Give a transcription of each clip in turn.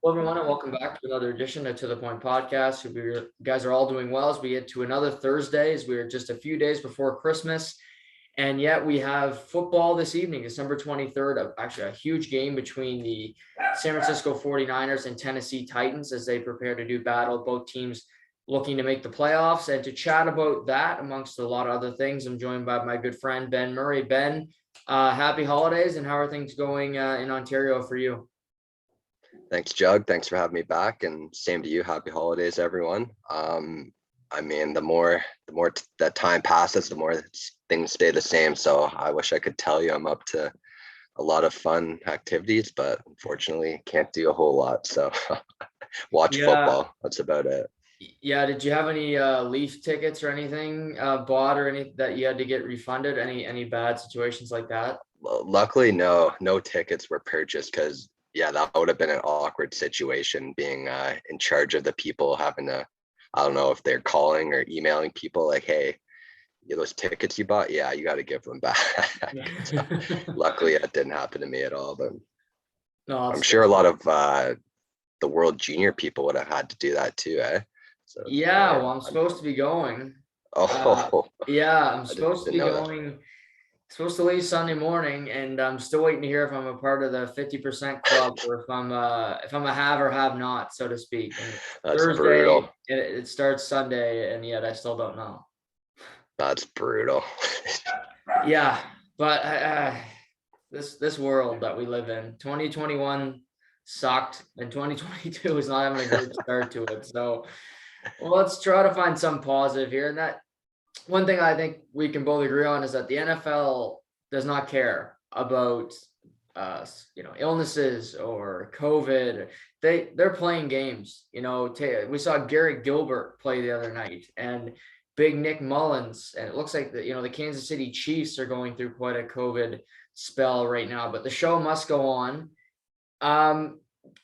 Hello, everyone, and welcome back to another edition of To The Point podcast. Hope you guys are all doing well as we get to another Thursday, as we are just a few days before Christmas. And yet we have football this evening, December 23rd, actually a huge game between the San Francisco 49ers and Tennessee Titans as they prepare to do battle. Both teams looking to make the playoffs. And to chat about that, amongst a lot of other things, I'm joined by my good friend, Ben Murray. Ben, happy holidays, and how are things going in Ontario for you? Thanks, Jug. Thanks for having me back, and same to you. Happy holidays, everyone. The more that time passes, the more things stay the same. So I wish I could tell you I'm up to a lot of fun activities, but unfortunately can't do a whole lot. So watch football. That's about it. Yeah. Did you have any Leaf tickets or anything bought or any that you had to get refunded? Any bad situations like that? Well, luckily, no tickets were purchased because that would have been an awkward situation being in charge of the people having to, I don't know if they're calling or emailing people like, hey, those tickets you bought, you got to give them back. So, luckily that didn't happen to me at all, but no, I'm sure a lot of the World Junior people would have had to do that too, eh? So well, I'm supposed to be going. I'm supposed to be going. Supposed to leave Sunday morning, and I'm still waiting to hear if I'm a part of the 50% club or if I'm a have or have not, so to speak. And that's Thursday, brutal. It starts Sunday, and yet I still don't know. That's brutal. Yeah, but this world that we live in, 2021 sucked, and 2022 is not having a great start to it. So, well, let's try to find some positive here, and that. One thing I think we can both agree on is that the NFL does not care about illnesses or COVID. They're playing games. We saw Garrett Gilbert play the other night, and Big Nick Mullins, and it looks like the Kansas City Chiefs are going through quite a COVID spell right now. But the show must go on.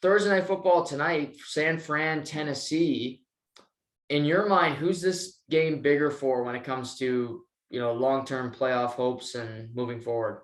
Thursday Night Football tonight, San Fran, Tennessee. In your mind, who's this game bigger for when it comes to, long-term playoff hopes and moving forward?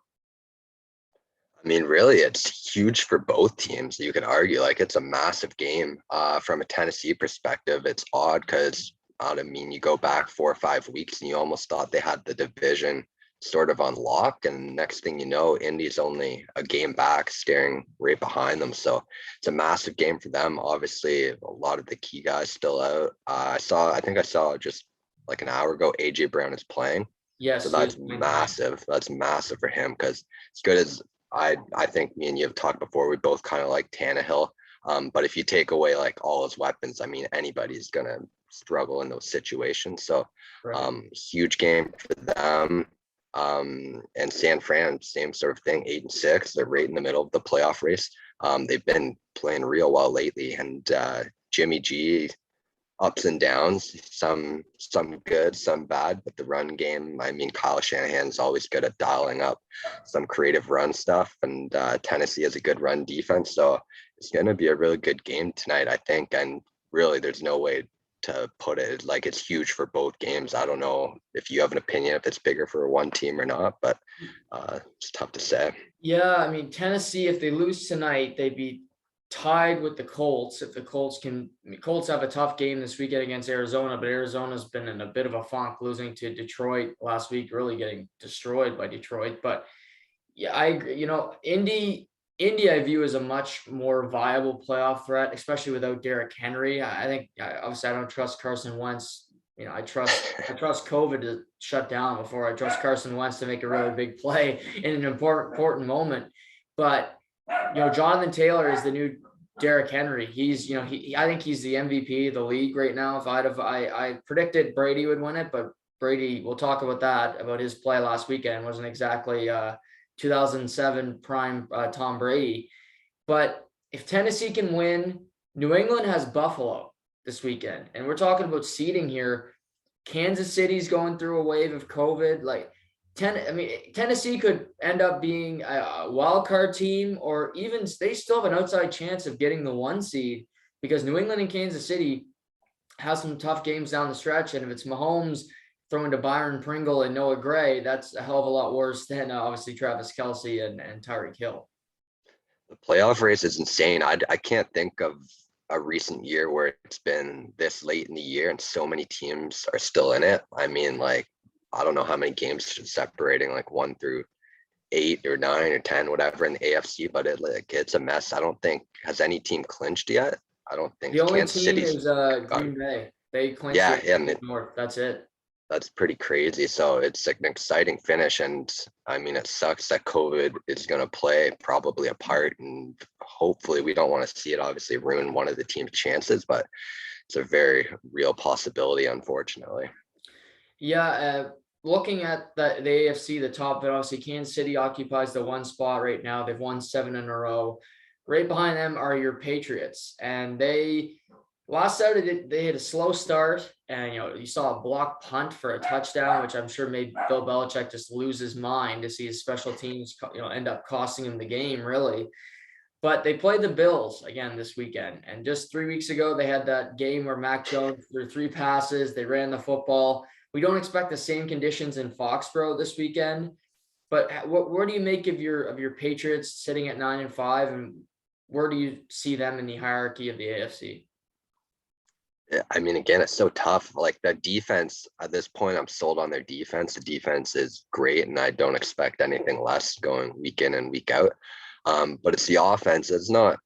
I mean, really, it's huge for both teams. You could argue like it's a massive game. From a Tennessee perspective, it's odd because you go back 4 or 5 weeks and you almost thought they had the division sort of on lock, and next thing you know, Indy's only a game back, staring right behind them. So it's a massive game for them. Obviously, a lot of the key guys still out. I think I saw just like an hour ago, AJ Brown is playing. Yes, so that's massive. That's massive for him because as good as I think me and you have talked before, we both kind of like Tannehill. But if you take away like all his weapons, I mean, anybody's gonna struggle in those situations. So huge game for them. And San Fran, same sort of thing, 8-6. They're right in the middle of the playoff race. They've been playing real well lately, and Jimmy G, ups and downs, some good, some bad, but the run game, I mean, Kyle Shanahan's always good at dialing up some creative run stuff, and Tennessee has a good run defense, so it's going to be a really good game tonight, I think, and really there's no way to put it like it's huge for both games. I don't know if you have an opinion if it's bigger for one team or not, but it's tough to say. Yeah, I mean, Tennessee, if they lose tonight, they'd be tied with the Colts. If the Colts have a tough game this weekend against Arizona, but Arizona's been in a bit of a funk, losing to Detroit last week, really getting destroyed by Detroit. But yeah, I agree. Indy I view as a much more viable playoff threat, especially without Derrick Henry. I think obviously I don't trust Carson Wentz. I trust COVID to shut down before I trust Carson Wentz to make a really big play in an important moment. But Jonathan Taylor is the new Derrick Henry. He's I think he's the MVP of the league right now. If I predicted Brady would win it, but Brady, we'll talk about his play last weekend, wasn't exactly 2007 prime Tom Brady. But if Tennessee can win, New England has Buffalo this weekend. And we're talking about seeding here. Kansas City's going through a wave of COVID. Tennessee could end up being a wild card team, or even they still have an outside chance of getting the 1 seed because New England and Kansas City have some tough games down the stretch. And if it's Mahomes throwing to Byron Pringle and Noah Gray, that's a hell of a lot worse than obviously Travis Kelce and Tyreek Hill. The playoff race is insane. I can't think of a recent year where it's been this late in the year and so many teams are still in it. I mean, like, I don't know how many games separating, like 1 through 8 or 9 or 10, whatever in the AFC, but it's a mess. I don't think has any team clinched yet. I don't The think only Kansas team City's is gone. Green Bay. They clinched Yeah, the and AFC North. That's it. that's pretty crazy. So it's like an exciting finish. And I mean, it sucks that COVID is going to play probably a part. And hopefully, we don't want to see it obviously ruin one of the team's chances, but it's a very real possibility, unfortunately. Yeah, looking at the AFC, the top, but obviously Kansas City occupies the one spot right now. They've won 7 in a row. Right behind them are your Patriots, and they last Saturday they had a slow start, and you saw a block punt for a touchdown, which I'm sure made Bill Belichick just lose his mind to see his special teams end up costing him the game, really. But they played the Bills again this weekend. And just 3 weeks ago, they had that game where Mac Jones threw 3 passes. They ran the football. We don't expect the same conditions in Foxborough this weekend. But what do you make of your Patriots sitting at 9-5, and where do you see them in the hierarchy of the AFC? Yeah, I mean, again, it's so tough. Like the defense at this point, I'm sold on their defense. The defense is great, and I don't expect anything less going week in and week out. But it's the offense. It's not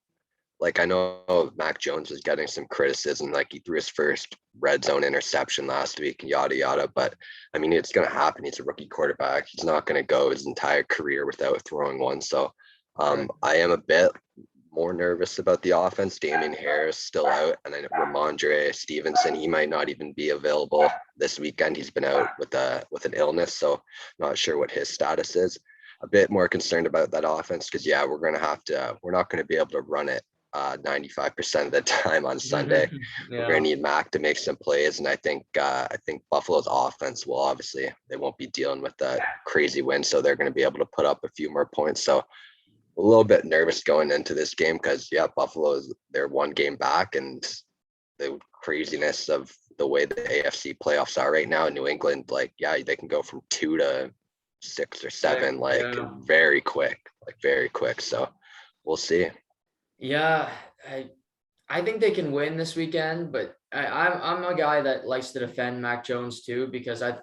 like I know Mac Jones was getting some criticism, like he threw his first red zone interception last week and yada yada. But I mean, it's going to happen. He's a rookie quarterback. He's not going to go his entire career without throwing one. So I am a bit more nervous about the offense. Damian Harris still out, and then Ramondre Stevenson, he might not even be available this weekend. He's been out with an illness, so not sure what his status is. A bit more concerned about that offense because we're not going to be able to run it 95% of the time on Sunday. We're going to Yeah. need Mac to make some plays, and I think Buffalo's offense will obviously they won't be dealing with that crazy win, so they're going to be able to put up a few more points. So a little bit nervous going into this game because Buffalo they're 1 game back, and the craziness of the way the AFC playoffs are right now in New England, like they can go from 2 to 6 or 7 like Yeah. very quick. So we'll see. Yeah. I think they can win this weekend, but I'm a guy that likes to defend Mac Jones too, because I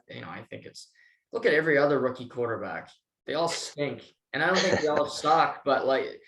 think it's look at every other rookie quarterback. They all stink. And I don't think they all suck, but like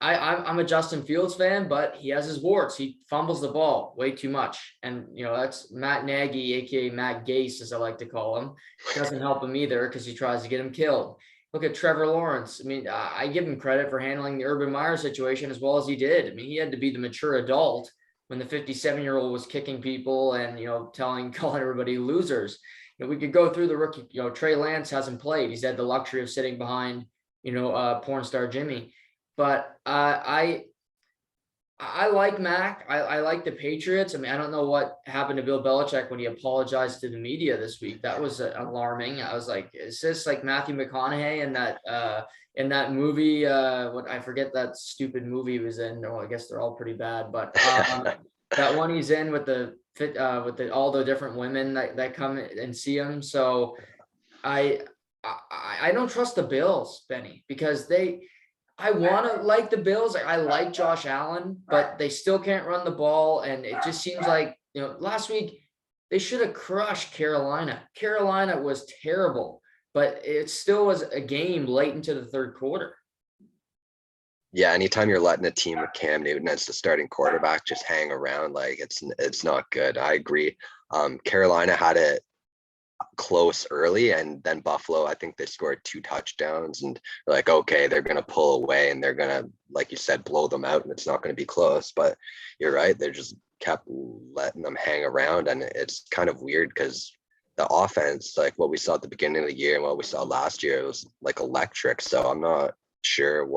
I'm a Justin Fields fan, but he has his warts. He fumbles the ball way too much. And that's Matt Nagy, aka Matt Gase, as I like to call him. Doesn't help him either because he tries to get him killed. Look at Trevor Lawrence. I mean, I give him credit for handling the Urban Meyer situation as well as he did. I mean, he had to be the mature adult when the 57-year-old was kicking people and, calling everybody losers. We could go through the rookie, Trey Lance hasn't played. He's had the luxury of sitting behind, porn star Jimmy. But I like Mac. I like the Patriots. I mean, I don't know what happened to Bill Belichick when he apologized to the media this week. That was alarming. I was like, is this like Matthew McConaughey in that movie? What I forget that stupid movie he was in. Oh, I guess they're all pretty bad, but that one he's in with all the different women that come and see him. So I don't trust the Bills, Benny, because I want to like the Bills. I like Josh Allen, but they still can't run the ball. And it just seems like, last week they should have crushed Carolina. Carolina was terrible, but it still was a game late into the third quarter. Yeah, anytime you're letting a team with Cam Newton as the starting quarterback just hang around, like it's not good. I agree. Carolina had it close early, and then Buffalo, I think they scored 2 touchdowns, and like, okay, they're going to pull away and they're going to, like you said, blow them out, and it's not going to be close. But you're right, they just kept letting them hang around, and it's kind of weird because the offense, like what we saw at the beginning of the year and what we saw last year, it was like electric. So I'm not sure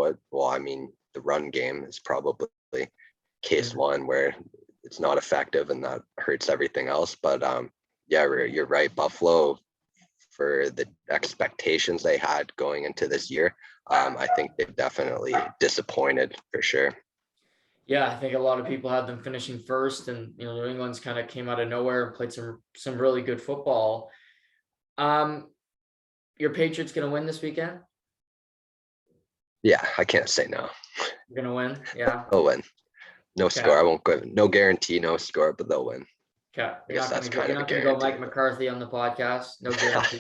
I mean, the run game is probably case one where it's not effective and that hurts everything else. But you're right. Buffalo, for the expectations they had going into this year, I think they've definitely disappointed for sure. Yeah, I think a lot of people had them finishing first, and New England's kind of came out of nowhere and played some really good football. Your Patriots gonna win this weekend? Yeah, I can't say no. We're gonna win. Yeah. They'll win. No Okay. score. I won't go. No guarantee, no score, but they'll win. Okay. I guess that's kind You're of a not gonna go guarantee. Mike McCarthy on the podcast. No guarantee.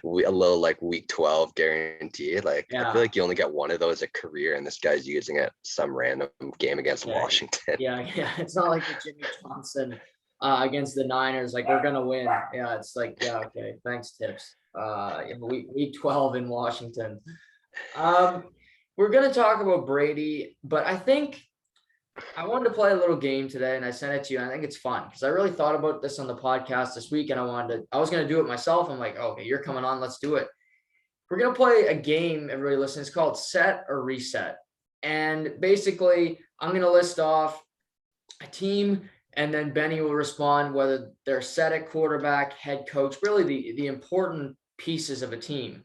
we a little like week 12 guarantee. Like I feel Yeah. like you only get one of those a career, and this guy's using it some random game against Yeah. Washington. Yeah. It's not like the Jimmy Johnson against the Niners. Like we're gonna win. Yeah. It's like okay. Thanks, tips. Week 12 in Washington. We're gonna talk about Brady, but I think I wanted to play a little game today, and I sent it to you. And I think it's fun because I really thought about this on the podcast this week, and I was gonna do it myself. I'm like, okay, you're coming on, let's do it. We're gonna play a game, everybody listen. It's called Set or Reset, and basically, I'm gonna list off a team, and then Benny will respond whether they're set at quarterback, head coach, really the important pieces of a team,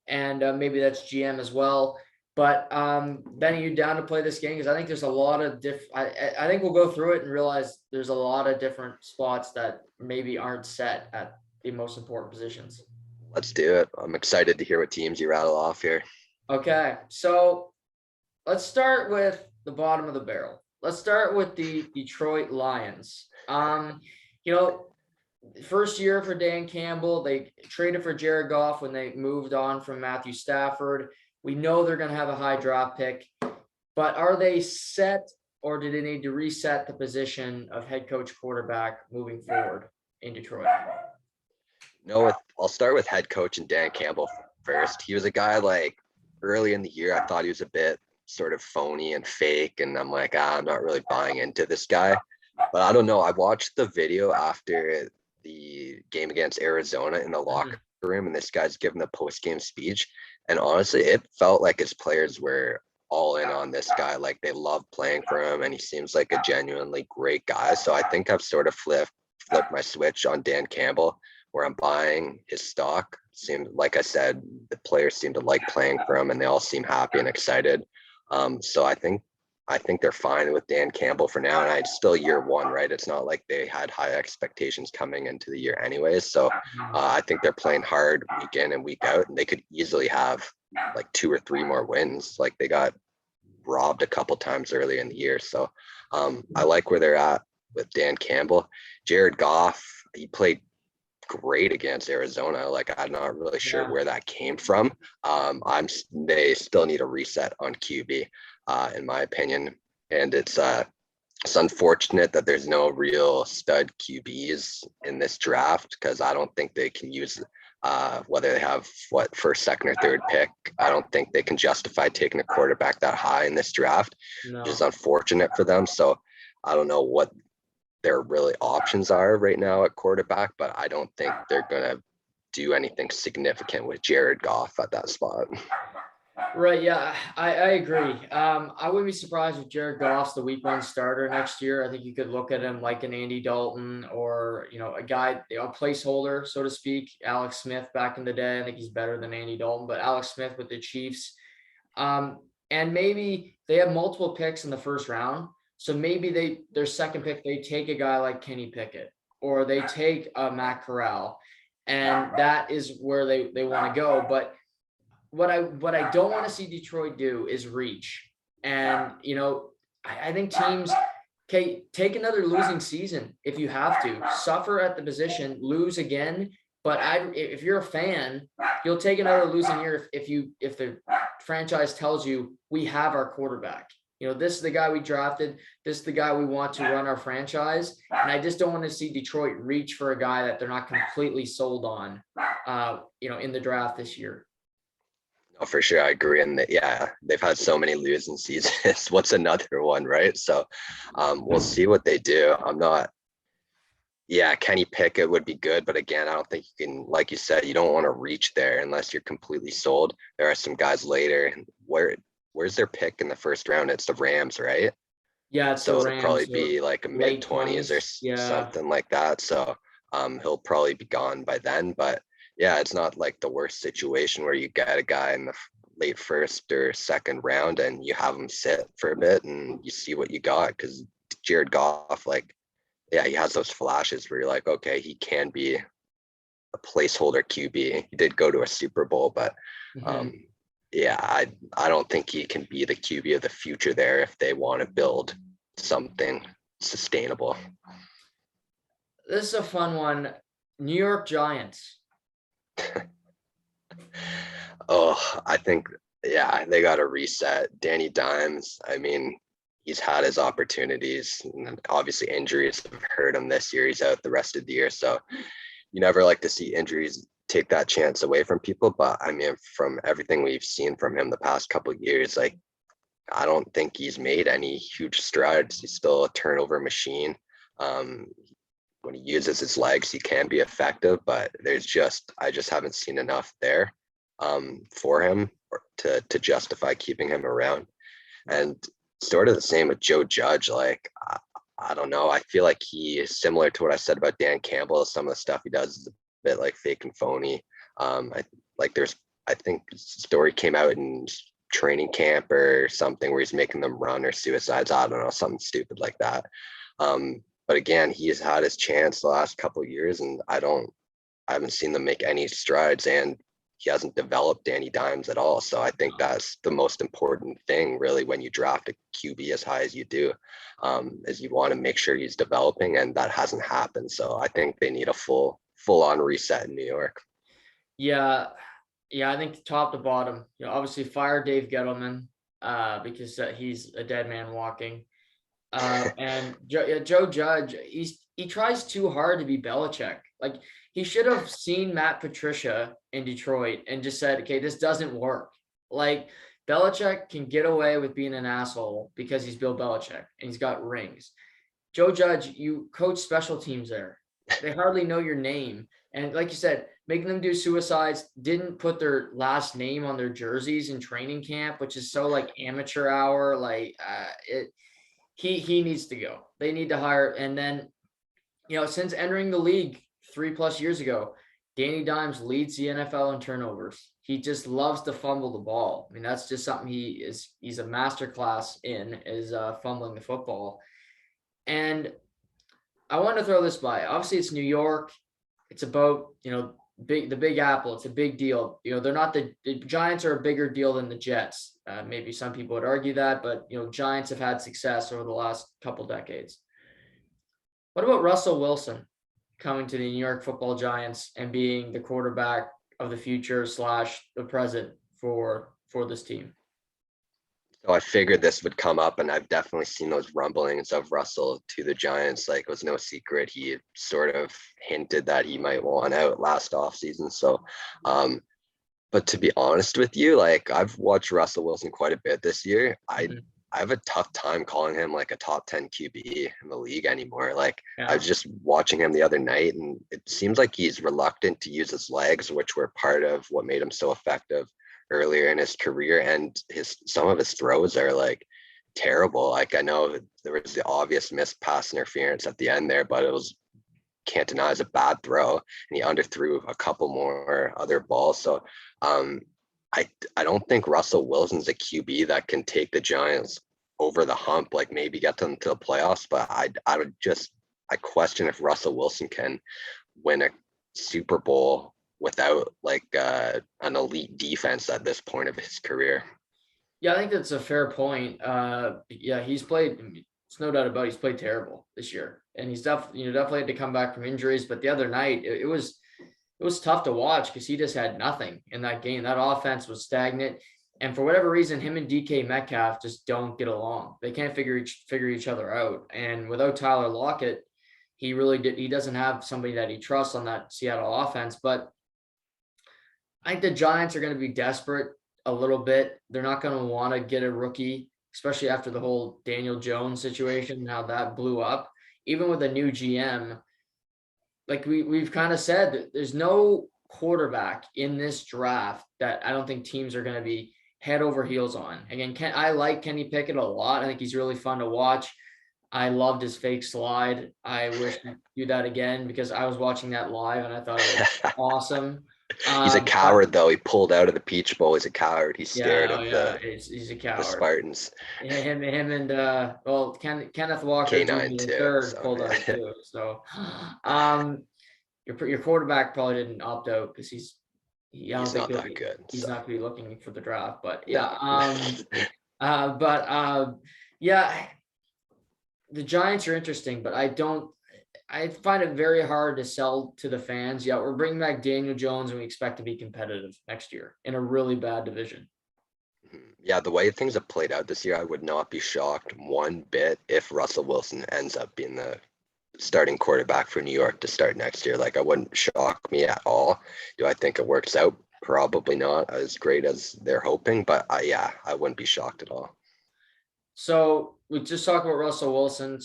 and maybe that's GM as well. But Benny, you down to play this game? Because I think there's a lot of I think we'll go through it and realize there's a lot of different spots that maybe aren't set at the most important positions. Let's do it. I'm excited to hear what teams you rattle off here. Okay, so let's start with the bottom of the barrel. Let's start with the Detroit Lions. You know, first year for Dan Campbell, they traded for Jared Goff when they moved on from Matthew Stafford. We know they're going to have a high draft pick, but are they set, or do they need to reset the position of head coach quarterback moving forward in Detroit? No, I'll start with head coach and Dan Campbell first. He was a guy like early in the year, I thought he was a bit sort of phony and fake. And I'm like, I'm not really buying into this guy. But I don't know. I watched the video after the game against Arizona in the locker room, and this guy's giving the post-game speech. And honestly, it felt like his players were all in on this guy. Like they love playing for him, and he seems like a genuinely great guy. So I think I've sort of flipped my switch on Dan Campbell, where I'm buying his stock. Seemed like I said, the players seem to like playing for him, and they all seem happy and excited. So I think they're fine with Dan Campbell for now. And it's still year one, right? It's not like they had high expectations coming into the year anyways. So I think they're playing hard week in and week out, and they could easily have like 2 or 3 more wins. Like they got robbed a couple times earlier in the year. So I like where they're at with Dan Campbell. Jared Goff, he played great against Arizona. Like I'm not really sure where that came from. They still need a reset on QB, in my opinion. And it's unfortunate that there's no real stud QBs in this draft, because I don't think they can use whether they have first, second, or third pick. I don't think they can justify taking a quarterback that high in this draft, which is unfortunate for them. So I don't know what their really options are right now at quarterback, but I don't think they're gonna do anything significant with Jared Goff at that spot. Right. Yeah, I agree. I wouldn't be surprised if Jared Goff's the week 1 starter next year. I think you could look at him like an Andy Dalton, or, a guy, a placeholder, so to speak. Alex Smith back in the day. I think he's better than Andy Dalton, but Alex Smith with the Chiefs. And maybe they have multiple picks in the first round. So maybe their second pick, they take a guy like Kenny Pickett, or they take Matt Corral, and that is where they want to go. But what I don't want to see Detroit do is reach. And, I think teams, okay, take another losing season if you have to. Suffer at the position, lose again. But if you're a fan, you'll take another losing year if the franchise tells you we have our quarterback. This is the guy we drafted. This is the guy we want to run our franchise. And I just don't want to see Detroit reach for a guy that they're not completely sold on, in the draft this year. No, for sure. I agree. And they've had so many losing seasons. What's another one, right? So we'll see what they do. Kenny Pickett would be good. But again, I don't think you can, like you said, you don't want to reach there unless you're completely sold. There are some guys later. Where's their pick in the first round? It's the Rams, right? Yeah, it's so the it'll Rams, probably be like a mid 20s or something like that. So he'll probably be gone by then. But yeah, it's not like the worst situation where you get a guy in the late first or second round and you have him sit for a bit and you see what you got. Because Jared Goff, he has those flashes where you're like, okay, he can be a placeholder QB. He did go to a Super Bowl, but yeah, I don't think he can be the QB of the future there if they want to build something sustainable. This is a fun one. New York Giants. Oh, I think, yeah, they got to reset. Danny Dimes, I mean, he's had his opportunities. And obviously, injuries have hurt him this year. He's out the rest of the year. So you never like to see injuries take that chance away from people. But I mean, from everything we've seen from him the past couple of years, like, I don't think he's made any huge strides. He's still a turnover machine. Um, when he uses his legs, he can be effective, but I just haven't seen enough there for him to justify keeping him around. And sort of the same with Joe Judge. Like, I don't know. I feel like he is similar to what I said about Dan Campbell. Some of the stuff he does is a bit like fake and phony. I think story came out in training camp or something where he's making them run or suicides. I don't know, something stupid like that. But again, he has had his chance the last couple of years, and I haven't seen them make any strides, and he hasn't developed Danny Dimes at all. So I think that's the most important thing, really, when you draft a QB as high as you do, is you want to make sure he's developing, and that hasn't happened. So I think they need a full on reset in New York. Yeah, yeah, I think top to bottom, obviously fire Dave Gettleman, because he's a dead man walking. And Joe Judge, he tries too hard to be Belichick. Like, he should have seen Matt Patricia in Detroit and just said, okay, this doesn't work. Like, Belichick can get away with being an asshole because he's Bill Belichick and he's got rings. Joe Judge, you coach special teams there. They hardly know your name. And like you said, making them do suicides, didn't put their last name on their jerseys in training camp, which is so like amateur hour. Like, he needs to go. They need to hire. And then, since entering the league 3+ years ago, Danny Dimes leads the NFL in turnovers. He just loves to fumble the ball. I mean, that's just something he's a masterclass in, is fumbling the football. And I want to throw this by. Obviously, it's New York. It's about, the Big Apple. It's a big deal. They're not the Giants are a bigger deal than the Jets. Maybe some people would argue that, but Giants have had success over the last couple decades. What about Russell Wilson coming to the New York Football Giants and being the quarterback of the future / the present for this team? So I figured this would come up, and I've definitely seen those rumblings of Russell to the Giants. Like, it was no secret. He sort of hinted that he might want out last offseason. So, but to be honest with you, like, I've watched Russell Wilson quite a bit this year. I have a tough time calling him like a top 10 QB in the league anymore. Like, I was just watching him the other night, and it seems like he's reluctant to use his legs, which were part of what made him so effective earlier in his career. And some of his throws are like terrible. Like, I know there was the obvious missed pass interference at the end there, but can't deny it's a bad throw, and he underthrew a couple more other balls. So I don't think Russell Wilson's a QB that can take the Giants over the hump, like maybe get them to the playoffs. But I question if Russell Wilson can win a Super Bowl without like an elite defense at this point of his career. Yeah, I think that's a fair point. He's played. It's no doubt about it, he's played terrible this year, and he's definitely had to come back from injuries. But the other night, it was tough to watch because he just had nothing in that game. That offense was stagnant, and for whatever reason, him and DK Metcalf just don't get along. They can't figure each other out. And without Tyler Lockett, he doesn't have somebody that he trusts on that Seattle offense. But I think the Giants are going to be desperate a little bit. They're not going to want to get a rookie, especially after the whole Daniel Jones situation and how that blew up. Even with a new GM, like we've kind of said, that there's no quarterback in this draft that I don't think teams are going to be head over heels on. Again, I like Kenny Pickett a lot. I think he's really fun to watch. I loved his fake slide. I wish I could do that again because I was watching that live and I thought it was awesome. He's a coward, though. He pulled out of the Peach Bowl. He's a coward. He's scared of he's a coward. The Spartans. Him and Kenneth Walker K9 Jr. too. third pulled out too. So, your quarterback probably didn't opt out because he's I don't He's think not that good. he's So not going to be looking for the draft, but no. yeah, the Giants are interesting, but I find it very hard to sell to the fans. Yeah, we're bringing back Daniel Jones and we expect to be competitive next year in a really bad division. Yeah, the way things have played out this year, I would not be shocked one bit if Russell Wilson ends up being the starting quarterback for New York to start next year. Like, I wouldn't shock me at all. Do I think it works out? Probably not as great as they're hoping, but yeah, I wouldn't be shocked at all. So we just talked about Russell Wilson.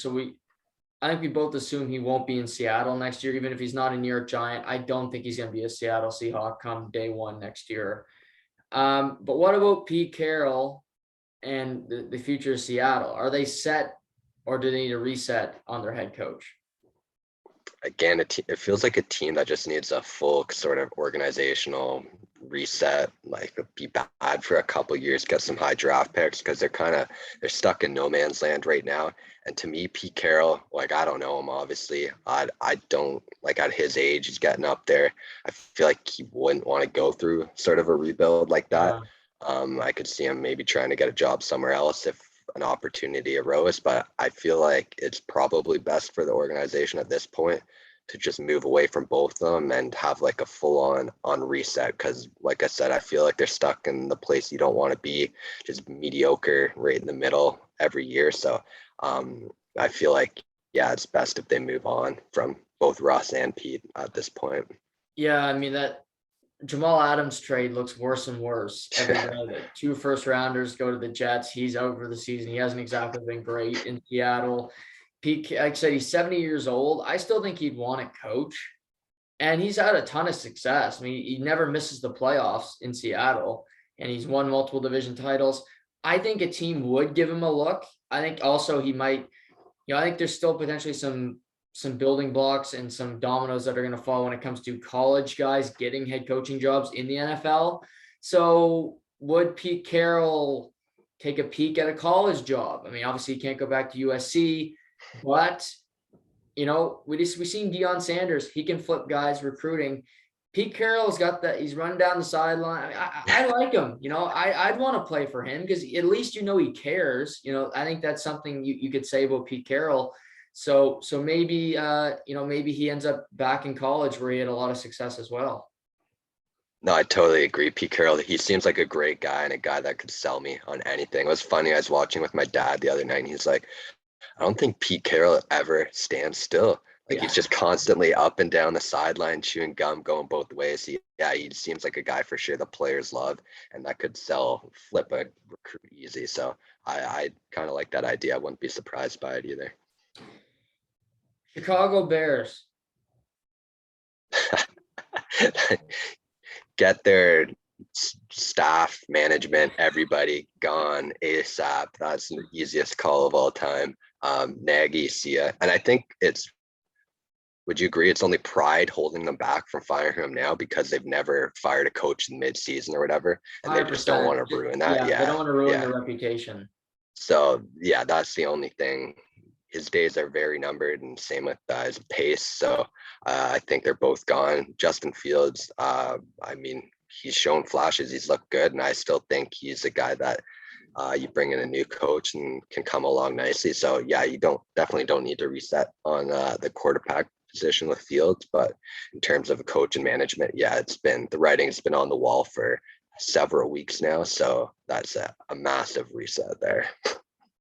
I think we both assume he won't be in Seattle next year, even if he's not a New York Giant. I don't think he's going to be a Seattle Seahawk come day one next year. But what about Pete Carroll and the future of Seattle? Are they set, or do they need a reset on their head coach? Again, it feels like a team that just needs a full sort of organizational reset, like be bad for a couple years, get some high draft picks, because they're stuck in no man's land right now. And to me, Pete Carroll, like, I don't know him, obviously. I don't, like, at his age, he's getting up there. I feel like he wouldn't want to go through sort of a rebuild like that. I could see him maybe trying to get a job somewhere else if an opportunity arose, but I feel like it's probably best for the organization at this point to just move away from both of them and have like a full on reset. Because like I said, I feel like they're stuck in the place you don't want to be, just mediocre right in the middle every year. So I feel like, yeah, it's best if they move on from both Russ and Pete at this point. Yeah, I mean, that Jamal Adams trade looks worse and worse every day. The 2 first rounders go to the Jets. He's out for the season. He hasn't exactly been great in Seattle. Pete, like I said, he's 70 years old. I still think he'd want to coach. And he's had a ton of success. I mean, he never misses the playoffs in Seattle, and he's won multiple division titles. I think a team would give him a look. I think also he might, I think there's still potentially some building blocks and some dominoes that are going to fall when it comes to college guys getting head coaching jobs in the NFL. So would Pete Carroll take a peek at a college job? I mean, obviously he can't go back to USC, but we seen Deion Sanders. He can flip guys recruiting. Pete Carroll's got that. He's running down the sideline. I mean, I like him. I'd want to play for him because at least he cares. I think that's something you could say about Pete Carroll. So maybe maybe he ends up back in college where he had a lot of success as well. No, I totally agree. Pete Carroll, he seems like a great guy and a guy that could sell me on anything. It was funny. I was watching with my dad the other night, and he's like, I don't think Pete Carroll ever stands still. Like, he's just constantly up and down the sideline, chewing gum, going both ways. He seems like a guy for sure the players love, and that could flip a recruit easy. So I kind of like that idea. I wouldn't be surprised by it either. Chicago Bears. Get their staff, management, everybody gone ASAP. That's the easiest call of all time. Nagy, see ya. And I think would you agree it's only pride holding them back from firing him now because they've never fired a coach in mid-season or whatever, and they just don't want to ruin that. Yeah, they don't want to ruin their reputation. So yeah, that's the only thing. His days are very numbered, and same with his pace. So I think they're both gone. Justin Fields, I mean, he's shown flashes. He's looked good, and I still think he's a guy that you bring in a new coach and can come along nicely. So yeah, you definitely don't need to reset on the quarterback position with Fields, but in terms of a coach and management, yeah, the writing's been on the wall for several weeks now. So that's a massive reset there.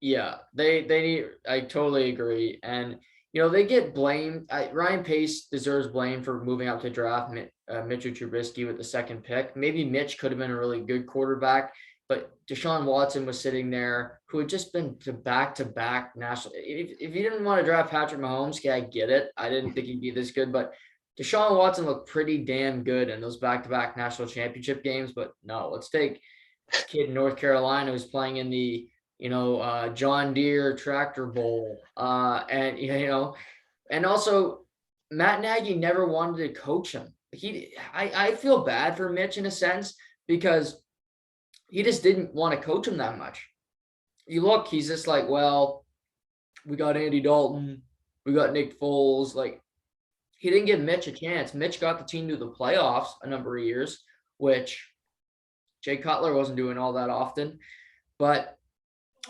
Yeah, they need. I totally agree, and they get blamed. Ryan Pace deserves blame for moving up to draft Mitchell Trubisky with the second pick. Maybe Mitch could have been a really good quarterback, but Deshaun Watson was sitting there, who had just been to back-to-back national. If you didn't want to draft Patrick Mahomes, okay, I get it. I didn't think he'd be this good, but Deshaun Watson looked pretty damn good in those back-to-back national championship games. But no, let's take this kid in North Carolina who's playing in the John Deere Tractor Bowl, and also Matt Nagy never wanted to coach him. I feel bad for Mitch in a sense because he just didn't want to coach him that much. He's just like, well, we got Andy Dalton, we got Nick Foles. Like, he didn't give Mitch a chance. Mitch got the team to the playoffs a number of years which Jay Cutler wasn't doing all that often. But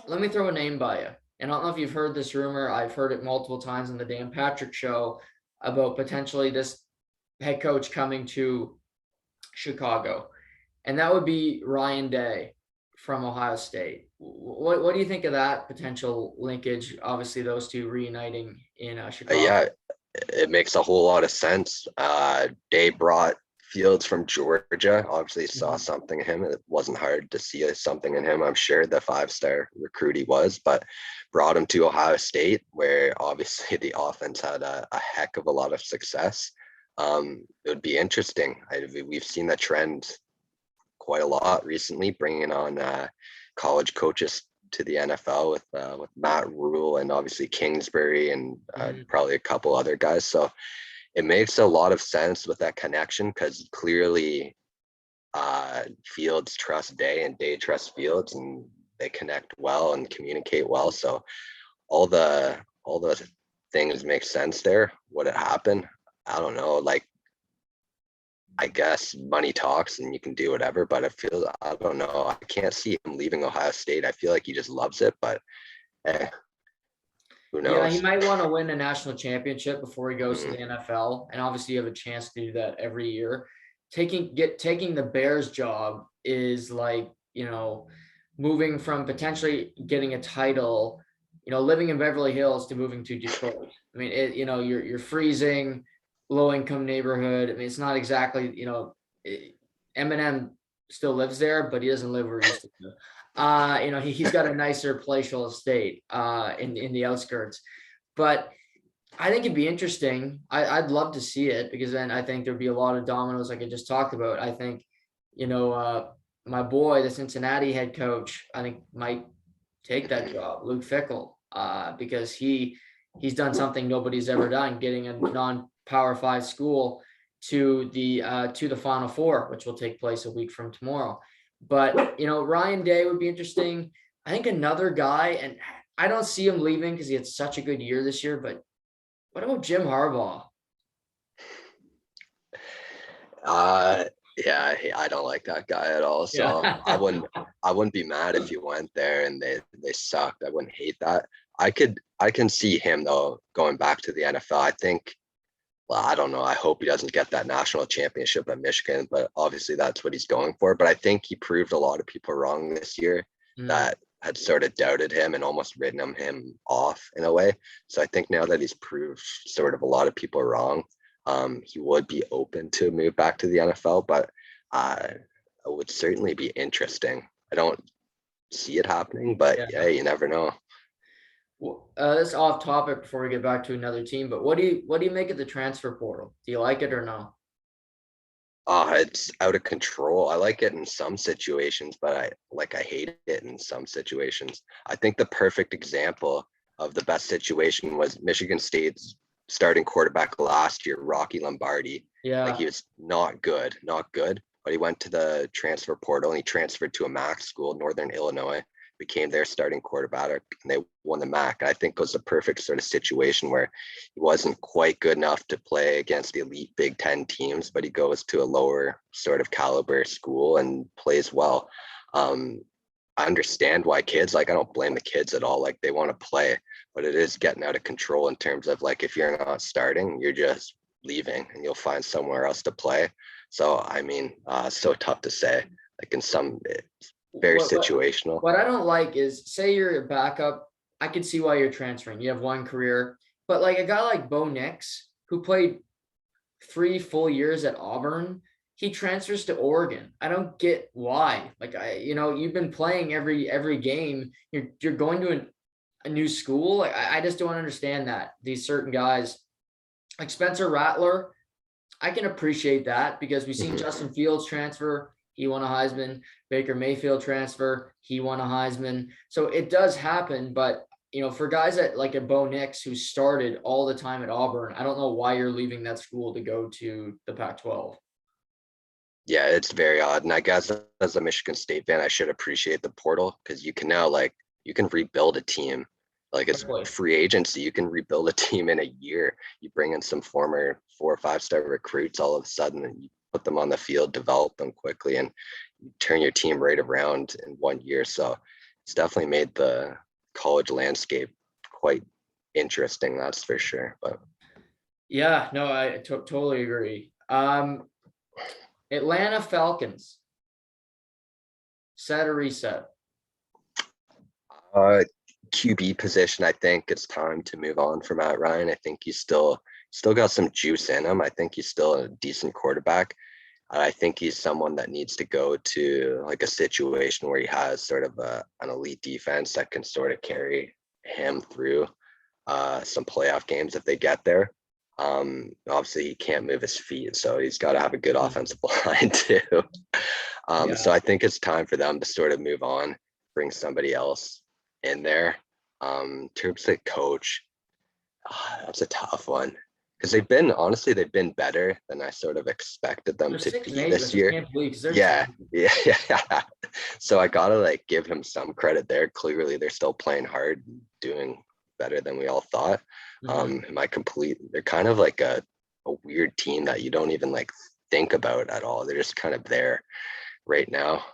let me throw a name by you. And I don't know if you've heard this rumor. I've heard it multiple times on the Dan Patrick show about potentially this head coach coming to Chicago. And that would be Ryan Day from Ohio State. What do you think of that potential linkage? Obviously, those two reuniting in Chicago. Yeah, it makes a whole lot of sense. Day brought Fields from Georgia. Obviously saw something in him. It wasn't hard to see something in him. I'm sure the 5-star recruit he was, but brought him to Ohio State, where obviously the offense had a heck of a lot of success. It would be interesting. We've seen the trend quite a lot recently, bringing on college coaches to the NFL with Matt Rule and obviously Kingsbury and probably a couple other guys. So it makes a lot of sense with that connection, because clearly Fields trusts Day and Day trusts Fields, and they connect well and communicate well. So all the things make sense there. Would it happen? I don't know. Like, I guess money talks and you can do whatever, but I don't know. I can't see him leaving Ohio State. I feel like he just loves it, but who knows? Yeah, he might want to win a national championship before he goes to the NFL. And obviously you have a chance to do that every year. Taking the Bears job is like, moving from potentially getting a title, living in Beverly Hills to moving to Detroit. I mean, you're freezing, low income neighborhood. I mean, it's not exactly, Eminem still lives there, but he doesn't live where he used to live. He's got a nicer palatial estate in the outskirts. But I think it'd be interesting. I'd love to see it, because then I think there'd be a lot of dominoes like I just talked about. I think, my boy, the Cincinnati head coach, I think might take that job, Luke Fickell, because he's done something nobody's ever done, getting a non-Power 5 school to the Final Four, which will take place a week from tomorrow. But Ryan Day would be interesting. I think another guy, and I don't see him leaving because he had such a good year this year. But what about Jim Harbaugh? Yeah, I don't like that guy at all. So Yeah. I wouldn't be mad if you went there and they sucked. I wouldn't hate that. I can see him though going back to the NFL. I think, well, I don't know. I hope he doesn't get that national championship at Michigan, but obviously that's what he's going for. But I think he proved a lot of people wrong this year that had sort of doubted him and almost written him off in a way. So I think now that he's proved sort of a lot of people wrong, he would be open to move back to the NFL, but it would certainly be interesting. I don't see it happening, but yeah, you never know. Well, that's off topic before we get back to another team, but what do you make of the transfer portal? Do you like it or no? It's out of control. I like it in some situations, but I hate it in some situations. I think the perfect example of the best situation was Michigan State's starting quarterback last year, Rocky Lombardi. Yeah. Like, he was not good, but he went to the transfer portal and he transferred to a MAC school, Northern Illinois, became their starting quarterback, and they won the MAC. I think it was the perfect sort of situation where he wasn't quite good enough to play against the elite Big Ten teams, but he goes to a lower sort of caliber school and plays well. I understand why kids, I don't blame the kids at all. Like, they want to play, but it is getting out of control in terms of, like, if you're not starting, you're just leaving and you'll find somewhere else to play. So, I mean, so tough to say. Like, in some, it's very situational. What I don't like is, say you're a backup, I can see why you're transferring. You have one career, but like a guy like Bo Nix, who played 3 full years at Auburn, he transfers to Oregon. I don't get why. Like, you've been playing every game. You're going to a new school. Like, I just don't understand that. These certain guys, like Spencer Rattler, I can appreciate that because we've seen Justin Fields transfer. He won a Heisman. Baker Mayfield transfer. He won a Heisman. So it does happen, but for guys that like a Bo Nix who started all the time at Auburn, I don't know why you're leaving that school to go to the Pac-12. Yeah, it's very odd. And I guess as a Michigan State fan, I should appreciate the portal, because you can now, you can rebuild a team. Like, it's free agency. You can rebuild a team in a year. You bring in some former 4 or 5-star recruits all of a sudden, and put them on the field, develop them quickly, and turn your team right around in 1 year. So it's definitely made the college landscape quite interesting, that's for sure. But Yeah, no, I totally agree. Atlanta Falcons, set or reset? uh QB position, I think it's time to move on from Matt Ryan. I think he's still got some juice in him. I think he's still a decent quarterback. I think he's someone that needs to go to like a situation where he has sort of an elite defense that can sort of carry him through some playoff games if they get there. Obviously, he can't move his feet, so he's got to have a good offensive line too. Yeah. So I think it's time for them to sort of move on, bring somebody else in there. In terms of coach, that's a tough one because they've been better than I sort of expected them They're to 6-8, be this which I year. can't believe because they're Yeah, terrible. yeah. So I gotta like give him some credit there. Clearly, they're still playing hard, doing better than we all thought. Mhm. They're kind of like a weird team that you don't even like think about at all. They're just kind of there right now.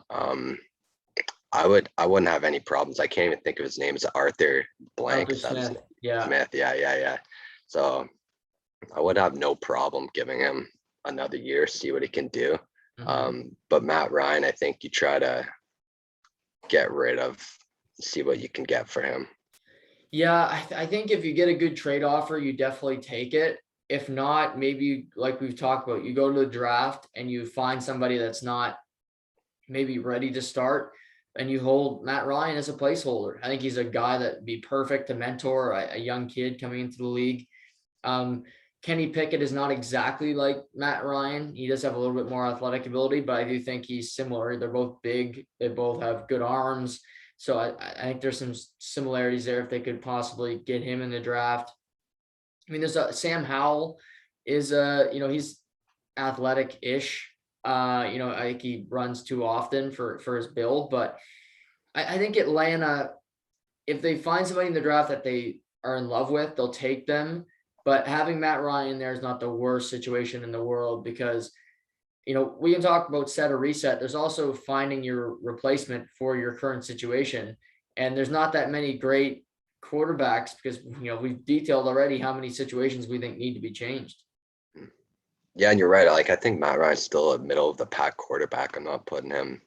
I wouldn't have any problems. I can't even think of his name. Is it Arthur Blank? Arthur Is that his Smith. name? Yeah. Smith? Yeah. So I would have no problem giving him another year, see what he can do. Mhm. But Matt Ryan, I think you try to get rid of, see what you can get for him. Yeah, I think if you get a good trade offer, you definitely take it. If not, maybe like we've talked about, you go to the draft and you find somebody that's not maybe ready to start, and you hold Matt Ryan as a placeholder. I think he's a guy that'd be perfect to mentor a young kid coming into the league. Um, Kenny Pickett is not exactly like Matt Ryan. He does have a little bit more athletic ability, but I do think he's similar. They're both big. They both have good arms. So I think there's some similarities there if they could possibly get him in the draft. I mean, there's Sam Howell is he's athletic-ish. I think he runs too often for his build, but I think Atlanta, if they find somebody in the draft that they are in love with, they'll take them. But having Matt Ryan there is not the worst situation in the world because, we can talk about set or reset. There's also finding your replacement for your current situation. And there's not that many great quarterbacks because, we've detailed already how many situations we think need to be changed. Yeah, and you're right. Like I think Matt Ryan's still a middle of the pack quarterback. I'm not putting him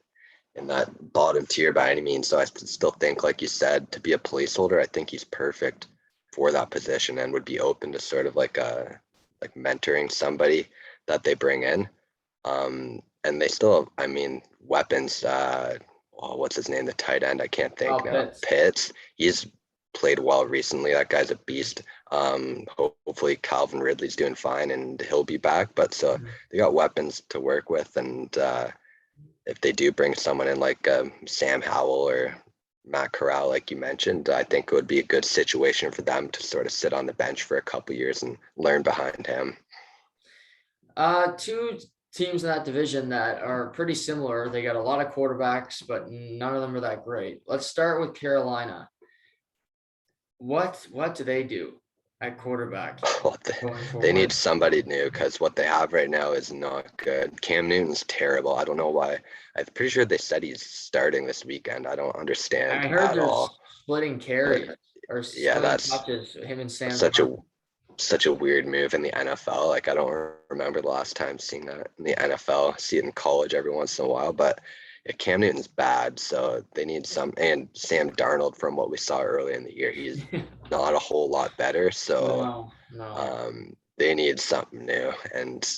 in that bottom tier by any means. So I still think, like you said, to be a placeholder, I think he's perfect for that position and would be open to sort of like mentoring somebody that they bring in. And they still, I mean, weapons. What's his name? The tight end. I can't think Oh, now. Pitts. Pitts. He's played well recently. That guy's a beast. Hopefully Calvin Ridley's doing fine and he'll be back. But so they got weapons to work with, and if they do bring someone in like Sam Howell or Matt Corral, like you mentioned, I think it would be a good situation for them to sort of sit on the bench for a couple years and learn behind him. Two teams in that division that are pretty similar. They got a lot of quarterbacks, but none of them are that great. Let's start with Carolina. What do they do at quarterback going They need forward? somebody new because what they have right now is not good. Cam Newton's terrible. I don't know why. I'm pretty sure they said he's starting this weekend. I don't understand I heard at they're all. splitting But carries or yeah, splitting that's touches. Him and Sam such a Darnold. such a weird move in the NFL. Like I don't remember the last time seeing that in the NFL. See it in college every once in a while, but yeah, Cam Newton's bad, so they need some. And Sam Darnold, from what we saw early in the year, he's not a whole lot better. So No. they need something new. And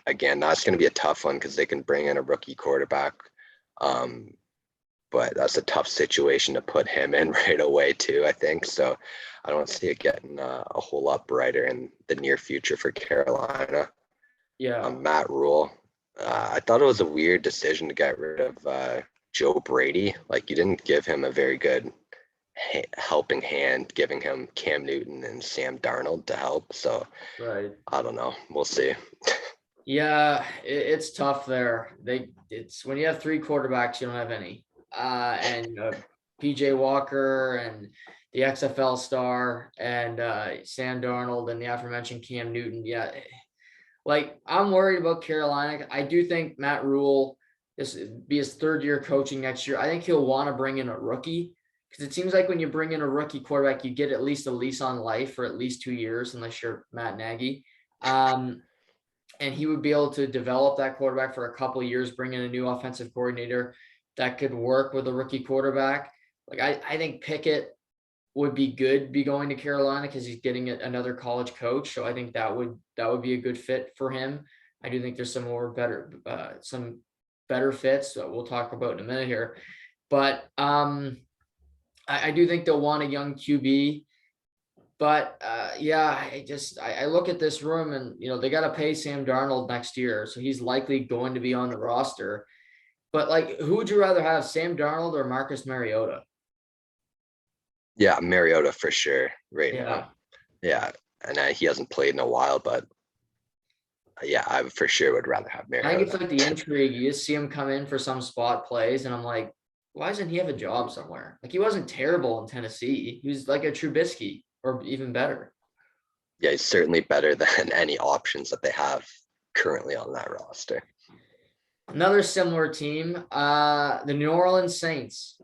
again, that's going to be a tough one because they can bring in a rookie quarterback. Um, but that's a tough situation to put him in right away too, I think. So I don't see it getting a whole lot brighter in the near future for Carolina. Yeah. Matt Rule, I thought it was a weird decision to get rid of Joe Brady. Like you didn't give him a very good helping hand, giving him Cam Newton and Sam Darnold to help. So Right. I don't know. We'll see. Yeah, it's tough there. It's when you have three quarterbacks, you don't have any. And PJ Walker and the XFL star and Sam Darnold and the aforementioned Cam Newton. Yeah, Like, I'm worried about Carolina. I do think Matt Rule, this be his third year coaching next year. I think he'll want to bring in a rookie, because it seems like when you bring in a rookie quarterback, you get at least a lease on life for at least 2 years, unless you're Matt Nagy. And he would be able to develop that quarterback for a couple of years, bring in a new offensive coordinator that could work with a rookie quarterback. Like, I think Pickett would be good be going to Carolina, because he's getting another college coach. So I think that would be a good fit for him. I do think there's some better fits that we'll talk about in a minute here. But I do think they'll want a young QB. But yeah, I look at this room, and they got to pay Sam Darnold next year, so he's likely going to be on the roster. But like, who would you rather have, Sam Darnold or Marcus Mariota? Yeah, Mariota for sure right Yeah. now. Yeah, and he hasn't played in a while, but yeah, I for sure would rather have I think it's Mariota. like the intrigue. You just see him come in for some spot plays, and I'm like, why doesn't he have a job somewhere? Like, he wasn't terrible in Tennessee. He was like a Trubisky, or even better. Yeah, he's certainly better than any options that they have currently on that roster. Another similar team, the New Orleans Saints.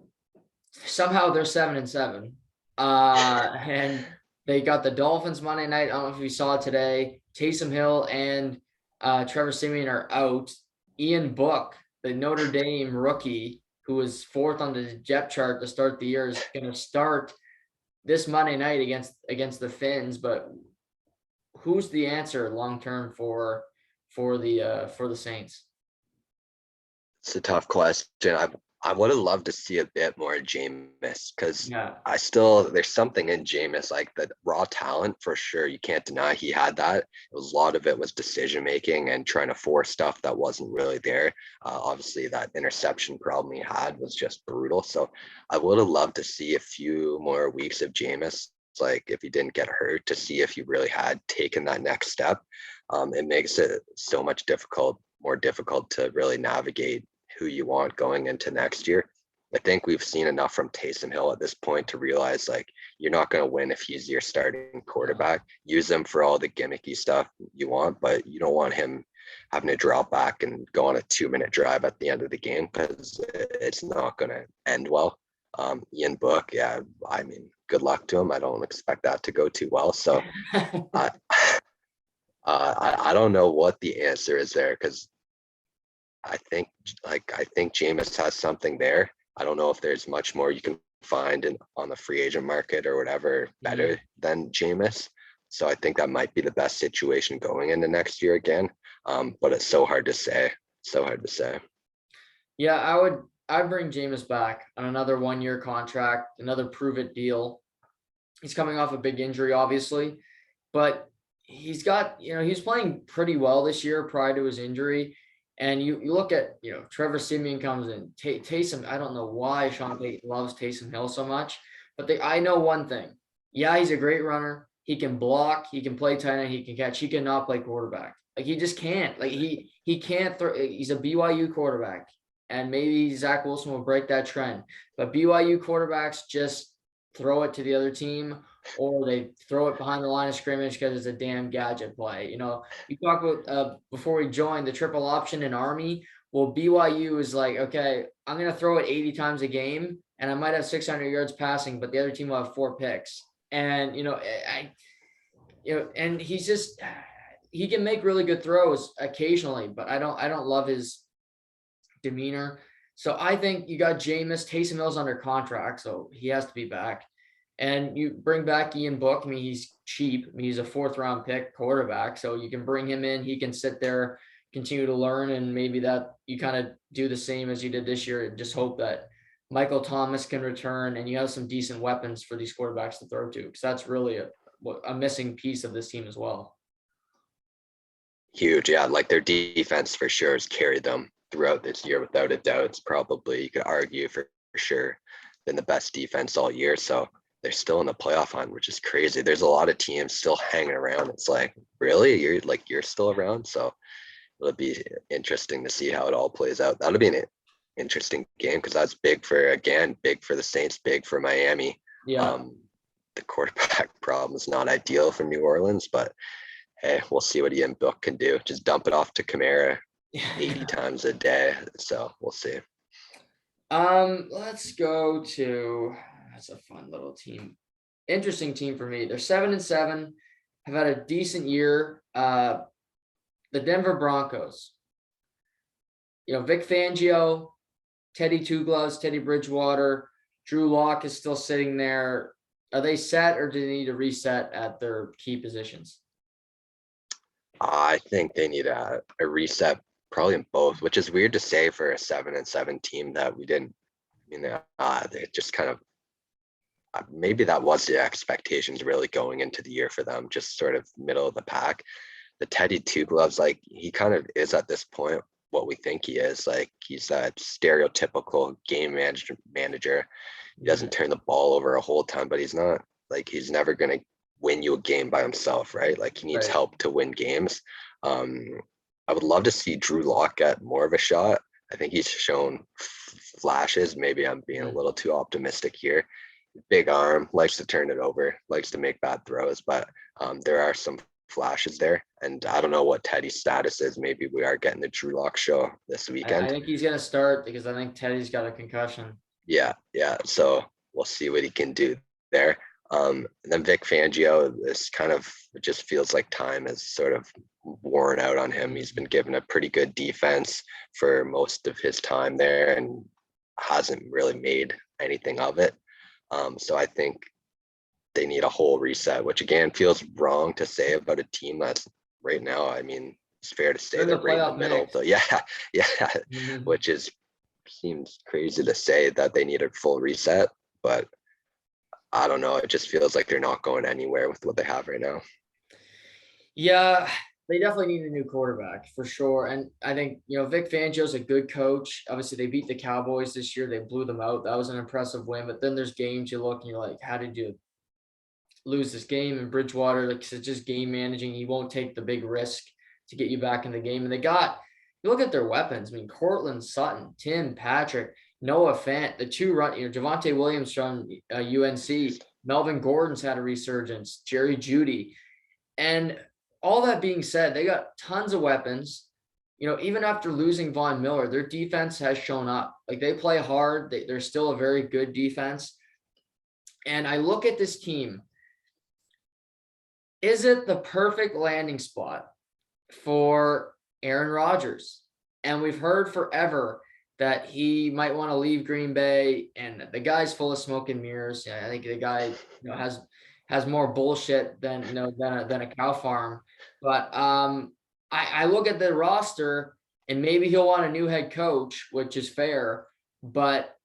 Somehow they're 7-7. And they got the Dolphins Monday night. I don't know if you saw it today. Taysom Hill and Trevor Siemian are out. Ian Book, the Notre Dame rookie, who was fourth on the depth chart to start the year, is going to start this Monday night against the Finns. But who's the answer long term for the Saints? It's a tough question. I would have loved to see a bit more Jameis, because Yeah. there's something in Jameis, like the raw talent for sure. You can't deny he had that. A lot of it was decision making and trying to force stuff that wasn't really there. Obviously, that interception problem he had was just brutal. So I would have loved to see a few more weeks of Jameis, like if he didn't get hurt, to see if he really had taken that next step. It makes it so much more difficult to really navigate who you want going into next year. I think we've seen enough from Taysom Hill at this point to realize, like, you're not going to win if he's your starting quarterback. Use him for all the gimmicky stuff you want, but you don't want him having to drop back and go on a 2-minute drive at the end of the game, because it's not going to end well. Ian Book, yeah, I mean, good luck to him. I don't expect that to go too well. So I don't know what the answer is there, because I think Jameis has something there. I don't know if there's much more you can find on the free agent market or whatever better than Jameis. So I think that might be the best situation going into next year again. But it's so hard to say. Yeah, I'd bring Jameis back on another 1-year contract, another prove it deal. He's coming off a big injury, obviously, but he's got, he's playing pretty well this year prior to his injury. And you look at, Trevor Siemian comes in, Taysom. I don't know why Sean Payton loves Taysom Hill so much, but I know one thing. Yeah, he's a great runner. He can block. He can play tight end. He can catch. He cannot play quarterback. Like, he just can't. Like, he can't throw. He's a BYU quarterback, and maybe Zach Wilson will break that trend. But BYU quarterbacks just throw it to the other team, or they throw it behind the line of scrimmage because it's a damn gadget play. You talk about before we joined the triple option in Army. Well, BYU is like, okay, I'm going to throw it 80 times a game, and I might have 600 yards passing, but the other team will have 4 picks. And, and he can make really good throws occasionally, but I don't love his demeanor. So I think you got Jameis. Taysom Hill's under contract, so he has to be back. And you bring back Ian Book. I mean, he's cheap. I mean, he's a 4th-round pick quarterback, so you can bring him in. He can sit there, continue to learn, and maybe that you kind of do the same as you did this year, and just hope that Michael Thomas can return and you have some decent weapons for these quarterbacks to throw to, because that's really a missing piece of this team as well. Huge, yeah. Like, their defense for sure has carried them throughout this year without a doubt. It's probably, you could argue for sure, been the best defense all year. So they're still in the playoff hunt, which is crazy. There's a lot of teams still hanging around. It's like, really, you're still around. So it'll be interesting to see how it all plays out. That'll be an interesting game, because that's big for the Saints, big for Miami. Yeah. The quarterback problem is not ideal for New Orleans, but hey, we'll see what Ian Book can do. Just dump it off to Kamara 80 times a day. So we'll see. Let's go to, that's a fun little team. Interesting team for me. They're 7-7, have had a decent year. The Denver Broncos. Vic Fangio, Teddy Two Gloves, Teddy Bridgewater, Drew Lock is still sitting there. Are they set, or do they need to reset at their key positions? I think they need a reset, probably in both, which is weird to say for a 7-7 team that we didn't. I mean, they just kind of maybe that was the expectations really going into the year for them, just sort of middle of the pack. The Teddy Two Gloves, like he kind of is at this point what we think he is. Like he's that stereotypical game manager. He doesn't turn the ball over a whole ton, but he's not like he's never going to win you a game by himself, right? Like he needs help to win games. I would love to see Drew Lock get more of a shot. I think he's shown flashes. Maybe I'm being a little too optimistic here. Big arm, likes to turn it over, likes to make bad throws, but there are some flashes there. And I don't know what Teddy's status is. Maybe we are getting the Drew Lock show this weekend. I think he's going to start because I think Teddy's got a concussion. Yeah. So we'll see what he can do there. And then Vic Fangio, this kind of, it just feels like time has sort of worn out on him. He's been given a pretty good defense for most of his time there and hasn't really made anything of it. So I think they need a whole reset, which again feels wrong to say about a team that's right now. I mean, it's fair to say they're right in the middle. But which seems crazy to say that they need a full reset, but I don't know. It just feels like they're not going anywhere with what they have right now. Yeah, they definitely need a new quarterback for sure. And I think, Vic Fangio's a good coach. Obviously, they beat the Cowboys this year. They blew them out. That was an impressive win. But then there's games you look and you're like, how did you lose this game? And Bridgewater, like, it's just game managing. He won't take the big risk to get you back in the game. And you look at their weapons. I mean, Cortland Sutton, Tim Patrick, Noah Fant, the two run, Javonte Williams from UNC, Melvin Gordon's had a resurgence, Jerry Jeudy. And all that being said, they got tons of weapons. Even after losing Von Miller, their defense has shown up. Like they play hard. They're still a very good defense. And I look at this team. Is it the perfect landing spot for Aaron Rodgers? And we've heard forever that he might want to leave Green Bay, and the guy's full of smoke and mirrors. I think the guy has more bullshit than than a cow farm. But I look at the roster, and maybe he'll want a new head coach, which is fair. But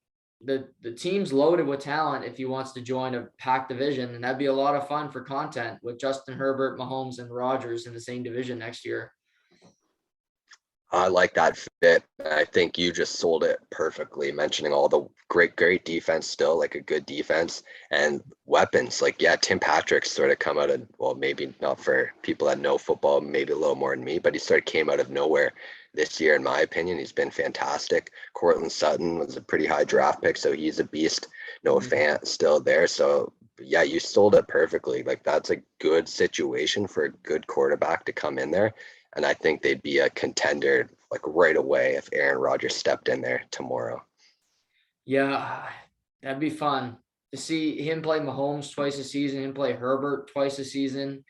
the team's loaded with talent if he wants to join a packed division, and that'd be a lot of fun for content with Justin Herbert, Mahomes, and Rodgers in the same division next year. I like that fit. I think you just sold it perfectly, mentioning all the great defense still, like a good defense and weapons. Like, yeah, Tim Patrick's sort of come out of, well, maybe not for people that know football, maybe a little more than me, but he sort of came out of nowhere this year, in my opinion. He's been fantastic. Cortland Sutton was a pretty high draft pick, so he's a beast. Noah Fant still there. So, yeah, you sold it perfectly. Like, that's a good situation for a good quarterback to come in there. And I think they'd be a contender like right away if Aaron Rodgers stepped in there tomorrow. Yeah, that'd be fun to see him play Mahomes twice a season, him play Herbert twice a season,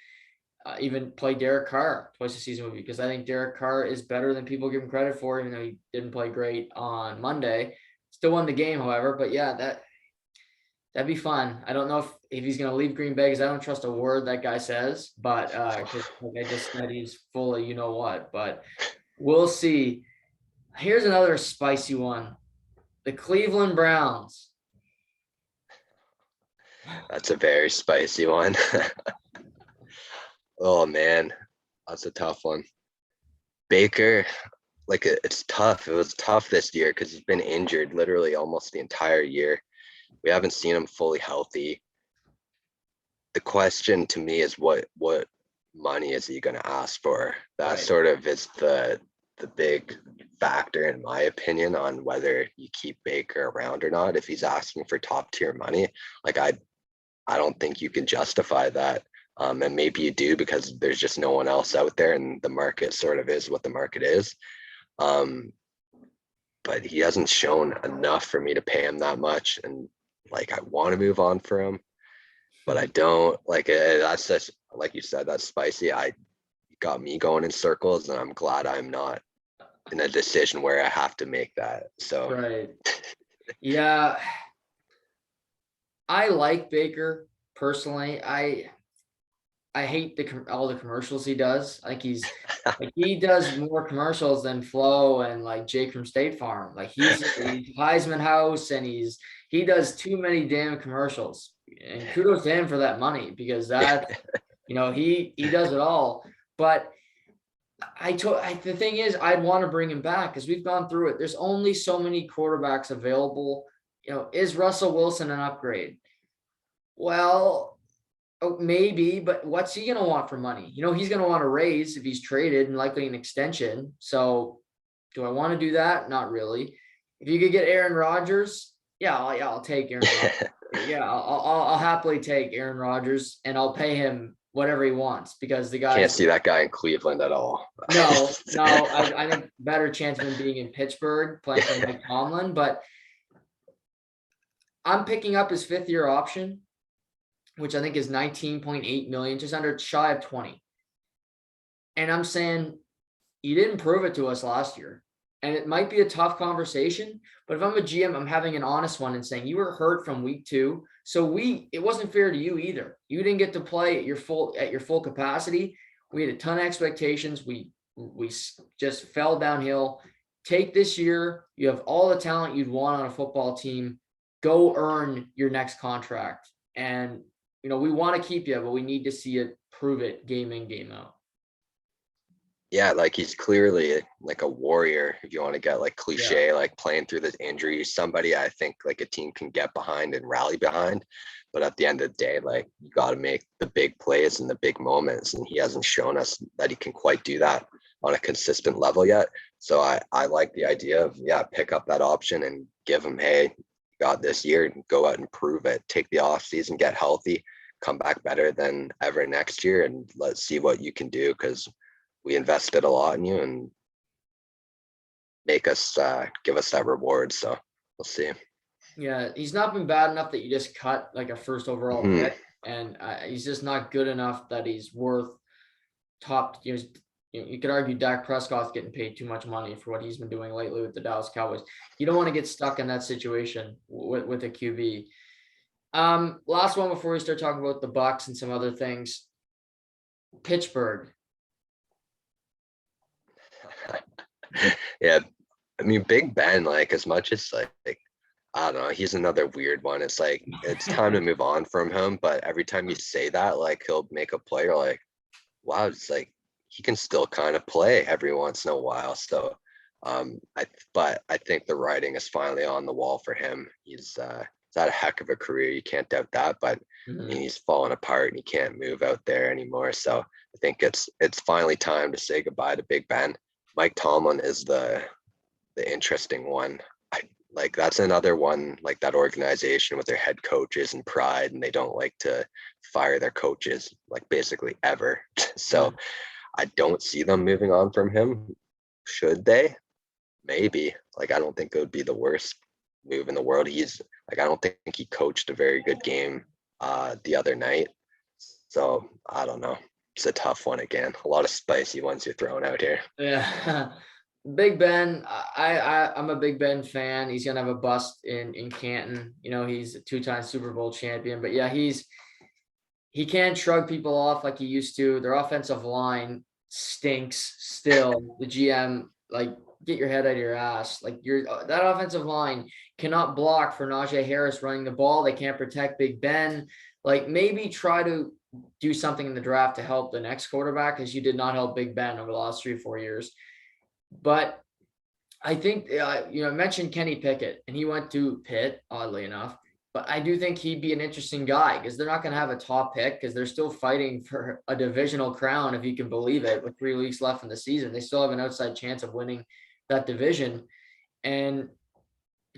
even play Derek Carr twice a season, because I think Derek Carr is better than people give him credit for, even though he didn't play great on Monday. Still won the game, however. But yeah, that'd be fun. I don't know if he's going to leave Green Bay, because I don't trust a word that guy says, but because like I just said, he's full of what. But we'll see. Here's another spicy one. The Cleveland Browns. That's a very spicy one. Oh, man. That's a tough one. Baker, like it's tough. It was tough this year because he's been injured literally almost the entire year. We haven't seen him fully healthy. The question to me is what money is he going to ask for? That sort of is the big factor, in my opinion, on whether you keep Baker around or not. If he's asking for top tier money, like I don't think you can justify that. And maybe you do because there's just no one else out there and the market sort of is what the market is. But he hasn't shown enough for me to pay him that much. And like, I want to move on for him, but I don't. Like, that's such, like you said, that's spicy. I got me going in circles, and I'm glad I'm not in a decision where I have to make that. So Right. Yeah. I like Baker personally. I hate all the commercials he does. Like he does more commercials than Flo and like Jake from State Farm. Like he's Heisman House, and he does too many damn commercials. And kudos to him for that money, because that, he does it all. But the thing is, I'd want to bring him back because we've gone through it. There's only so many quarterbacks available. Is Russell Wilson an upgrade? Well, maybe, but what's he going to want for money? He's going to want a raise if he's traded, and likely an extension. So do I want to do that? Not really. If you could get Aaron Rodgers, I'll take Aaron Rodgers. I'll happily take Aaron Rodgers, and I'll pay him whatever he wants, because the guy can't see that guy in Cleveland at all. No, I think better chance of him being in Pittsburgh playing for Mike Tomlin, but I'm picking up his 5th-year option, which I think is 19.8 million, just under shy of 20. And I'm saying, you didn't prove it to us last year. And it might be a tough conversation, but if I'm a GM, I'm having an honest one and saying, you were hurt from week 2. So it wasn't fair to you either. You didn't get to play at your full capacity. We had a ton of expectations. We just fell downhill. Take this year. You have all the talent you'd want on a football team. Go earn your next contract. And, we want to keep you, but we need to see it, prove it game in, game out. Yeah, like he's clearly like a warrior, if you want to get like cliche, like playing through this injury, somebody I think like a team can get behind and rally behind. But at the end of the day, like, you got to make the big plays and the big moments. And he hasn't shown us that he can quite do that on a consistent level yet. So I like the idea of, pick up that option and give him, hey, you got this year, and go out and prove it. Take the off season, get healthy, come back better than ever next year, and let's see what you can do, because we invested a lot in you, and make us give us that reward. So we'll see. Yeah, he's not been bad enough that you just cut like a first overall pick, and he's just not good enough that he's worth top. You could argue Dak Prescott's getting paid too much money for what he's been doing lately with the Dallas Cowboys. You don't want to get stuck in that situation with a QB. Last one before we start talking about the Bucs and some other things. Pittsburgh. Yeah, I mean, Big Ben, like, as much as like I don't know, he's another weird one. It's like, it's time to move on from him, but every time you say that, like, he'll make a play, you're like, wow, it's like he can still kind of play every once in a while. So but I think the writing is finally on the wall for him. He's had a heck of a career, you can't doubt that, but I mean, he's fallen apart and he can't move out there anymore. So I think it's finally time to say goodbye to Big Ben. Mike Tomlin is the interesting one. Like, that's another one, like that organization with their head coaches and pride, and they don't like to fire their coaches, like, basically ever. So I don't see them moving on from him. Should they? Maybe. Like, I don't think it would be the worst move in the world. He's like, I don't think he coached a very good game the other night. So I don't know. It's a tough one again. A lot of spicy ones you're throwing out here. Yeah. Big Ben, I'm a Big Ben fan. He's gonna have a bust in Canton. He's a 2-time Super Bowl champion, but he can't shrug people off like he used to. Their offensive line stinks still. The GM, like, get your head out of your ass. Like, that offensive line cannot block for Najee Harris running the ball. They can't protect Big Ben. Like, maybe try to do something in the draft to help the next quarterback, because you did not help Big Ben over the last 3 or 4 years. But I think, I mentioned Kenny Pickett, and he went to Pitt, oddly enough. But I do think he'd be an interesting guy, because they're not going to have a top pick, because they're still fighting for a divisional crown, if you can believe it, with 3 weeks left in the season. They still have an outside chance of winning that division. And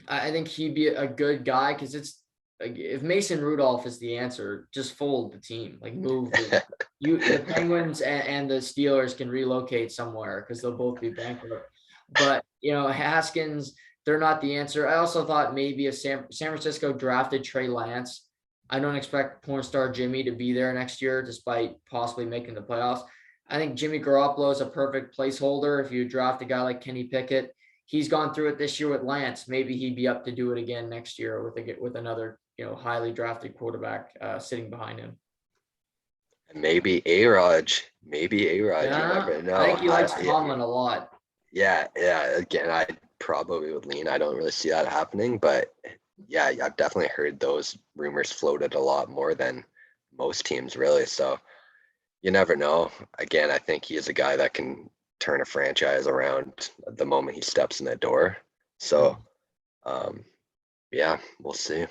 I think he'd be a good guy, because like if Mason Rudolph is the answer, just fold the team, like move the Penguins and the Steelers can relocate somewhere because they'll both be bankrupt. But Haskins, they're not the answer. I also thought maybe if San Francisco drafted Trey Lance, I don't expect porn star Jimmy to be there next year, despite possibly making the playoffs. I think Jimmy Garoppolo is a perfect placeholder. If you draft a guy like Kenny Pickett, he's gone through it this year with Lance. Maybe he'd be up to do it again next year with another highly drafted quarterback sitting behind him. Maybe A-Raj. You Yeah, never know. I think he likes Tomlin a lot. Yeah. Again, I probably would lean. I don't really see that happening, but yeah, I've definitely heard those rumors floated a lot more than most teams, really. So you never know. Again, I think he is a guy that can turn a franchise around the moment he steps in the door. So, yeah, we'll see.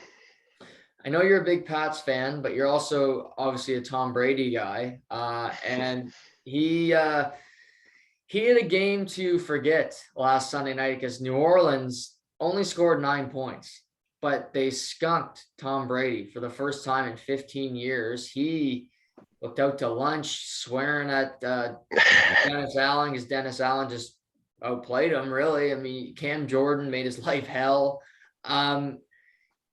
I know you're a big Pats fan, but you're also obviously a Tom Brady guy. And he had a game to forget last Sunday night because New Orleans only scored 9 points, but they skunked Tom Brady for the first time in 15 years. He looked out to lunch, swearing at Dennis Allen because Dennis Allen just outplayed him, really. I mean, Cam Jordan made his life hell. Do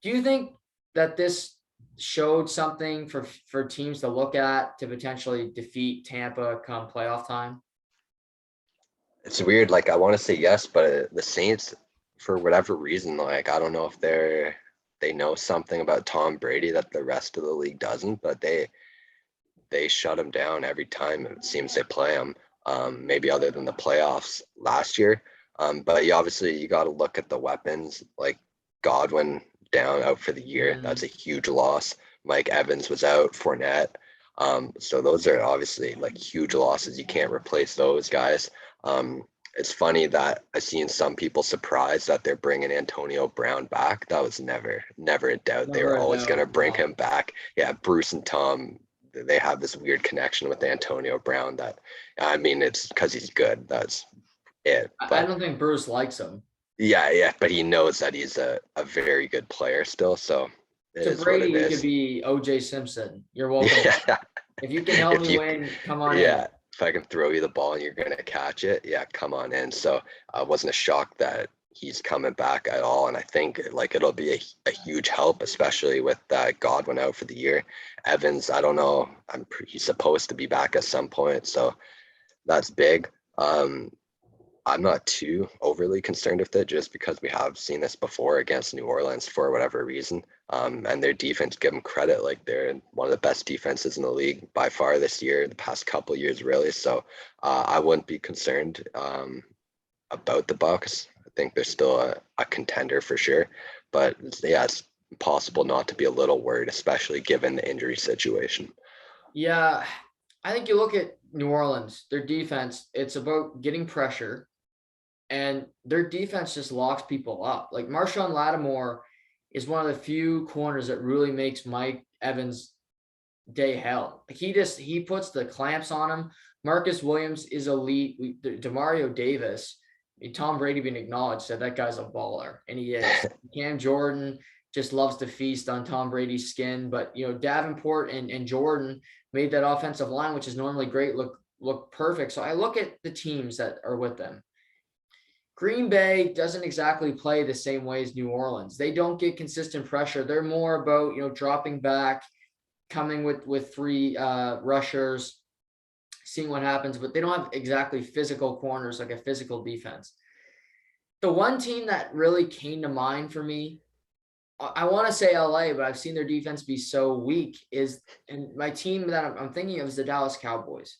you think that this showed something for teams to look at to potentially defeat Tampa come playoff time? It's weird. Like, I want to say yes, but the Saints, for whatever reason, like, I don't know if they know something about Tom Brady that the rest of the league doesn't, but they shut him down every time it seems they play him. Maybe other than the playoffs last year. But you got to look at the weapons. Like Godwin down, out for the year. That's a huge loss. Mike Evans was out. Fournette. So those are obviously like huge losses. You can't replace those guys. It's funny that I've seen some people surprised that they're bringing Antonio Brown back. That was never a doubt. They were always going to bring him back. Yeah, Bruce and Tom, they have this weird connection with Antonio Brown that, I mean, it's because he's good. That's it. But I don't think Bruce likes him. Yeah, but he knows that he's a very good player still. So it is Brady, what it is. You could be OJ Simpson. You're welcome. Yeah. If you can help me win, come on in. Yeah, if I can throw you the ball and you're gonna catch it, yeah, come on in. So I wasn't a shock that he's coming back at all, and I think like it'll be a huge help, especially with Godwin out for the year. Evans, I don't know. He's supposed to be back at some point, so that's big. I'm not too overly concerned with it just because we have seen this before against New Orleans for whatever reason. And their defense, give them credit, like they're one of the best defenses in the league by far this year, the past couple of years, really. So I wouldn't be concerned about the Bucs. I think they're still a contender for sure. But yeah, it's impossible not to be a little worried, especially given the injury situation. Yeah, I think you look at New Orleans, their defense, it's about getting pressure. And their defense just locks people up. Like Marshawn Lattimore is one of the few corners that really makes Mike Evans' day hell. Like he puts the clamps on him. Marcus Williams is elite. Demario Davis, Tom Brady being acknowledged, said that guy's a baller, and he is. Cam Jordan just loves to feast on Tom Brady's skin. But Davenport and Jordan made that offensive line, which is normally great, look perfect. So I look at the teams that are with them. Green Bay doesn't exactly play the same way as New Orleans. They don't get consistent pressure. They're more about, dropping back, coming with three rushers, seeing what happens, but they don't have exactly physical corners like a physical defense. The one team that really came to mind for me, I want to say LA, but I've seen their defense be so weak, and my team that I'm thinking of is the Dallas Cowboys.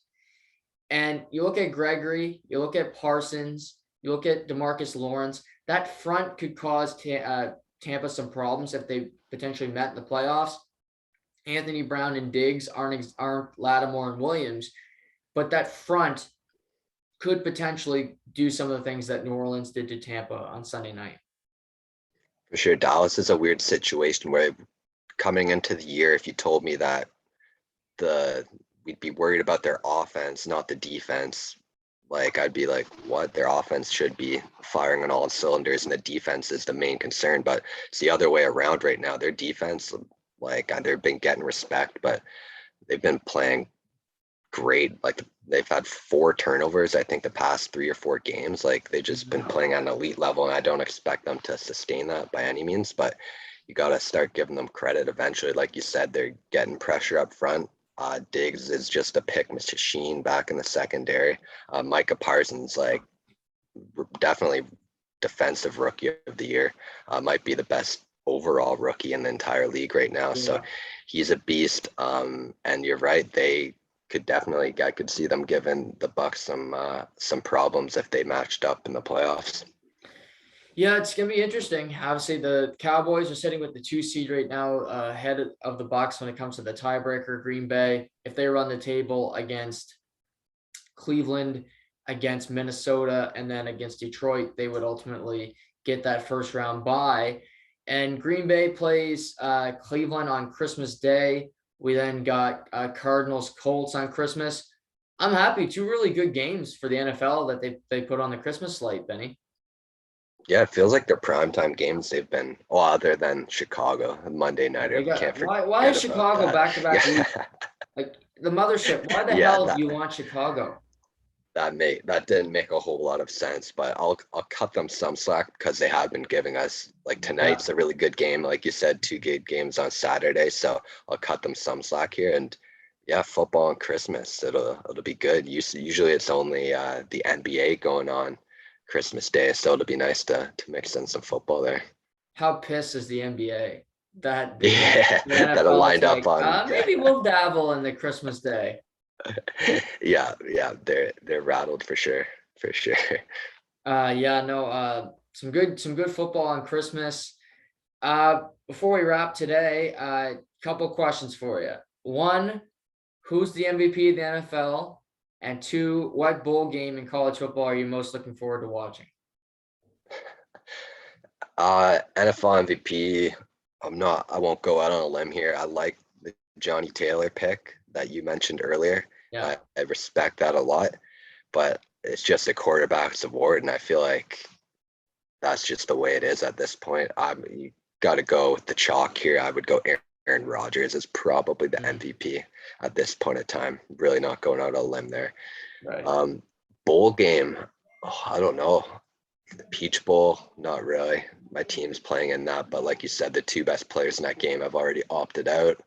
And you look at Gregory, you look at Parsons, you look at DeMarcus Lawrence, that front could cause Tampa some problems if they potentially met in the playoffs. Anthony Brown and Diggs aren't Lattimore and Williams, but that front could potentially do some of the things that New Orleans did to Tampa on Sunday night. For sure, Dallas is a weird situation where coming into the year, if you told me that we'd be worried about their offense, not the defense, like I'd be like, what? Their offense should be firing on all cylinders, and the defense is the main concern. But it's the other way around right now. Their defense, like they've been getting respect, but they've been playing great. Like they've had 4 turnovers, I think, the past 3 or 4 games. Like they've just been playing at an elite level, and I don't expect them to sustain that by any means. But you got to start giving them credit eventually. Like you said, they're getting pressure up front. Diggs is just a pick machine back in the secondary. Micah Parsons, like definitely defensive rookie of the year, might be the best overall rookie in the entire league right now. So he's a beast. And you're right, they could definitely, I could see them giving the Bucs some problems if they matched up in the playoffs. Yeah, it's gonna be interesting. Obviously, the Cowboys are sitting with the 2 seed right now, ahead of the Bucs when it comes to the tiebreaker. Green Bay, if they run the table against Cleveland, against Minnesota, and then against Detroit, they would ultimately get that first round bye. And Green Bay plays Cleveland on Christmas Day. We then got Cardinals Colts on Christmas. I'm happy. 2 really good games for the NFL that they put on the Christmas slate, Benny. Yeah, it feels like their primetime games they've been, well, other than Chicago, Monday nighter. Why is Chicago back-to-back weeks? Yeah. Like the mothership. Why the Yeah, hell do you want Chicago? that didn't make a whole lot of sense, but I'll cut them some slack because they have been giving us, like, tonight's a really good game. Like you said, 2 good games on Saturday. So I'll cut them some slack here. And yeah, football on Christmas. It'll be good. Usually it's only the NBA going on Christmas Day. So it'll be nice to mix in some football there. How pissed is the NBA that the That NFL is lined up like, on. maybe we'll dabble in the Christmas Day. Yeah, they're rattled for sure. Some good football on Christmas. Before we wrap today, couple questions for you. 1, who's the MVP of the NFL? And 2, what bowl game in college football are you most looking forward to watching? NFL MVP. I won't go out on a limb here. I like the Johnny Taylor pick that you mentioned earlier. Yeah. I respect that a lot, but it's just a quarterback's award, and I feel like that's just the way it is at this point. You got to go with the chalk here. I would go Aaron Rodgers is probably the MVP at this point in time. Really not going out on a limb there. Right. Bowl game. I don't know. The Peach Bowl, not really. My team's playing in that, but like you said, the 2 best players in that game have already opted out.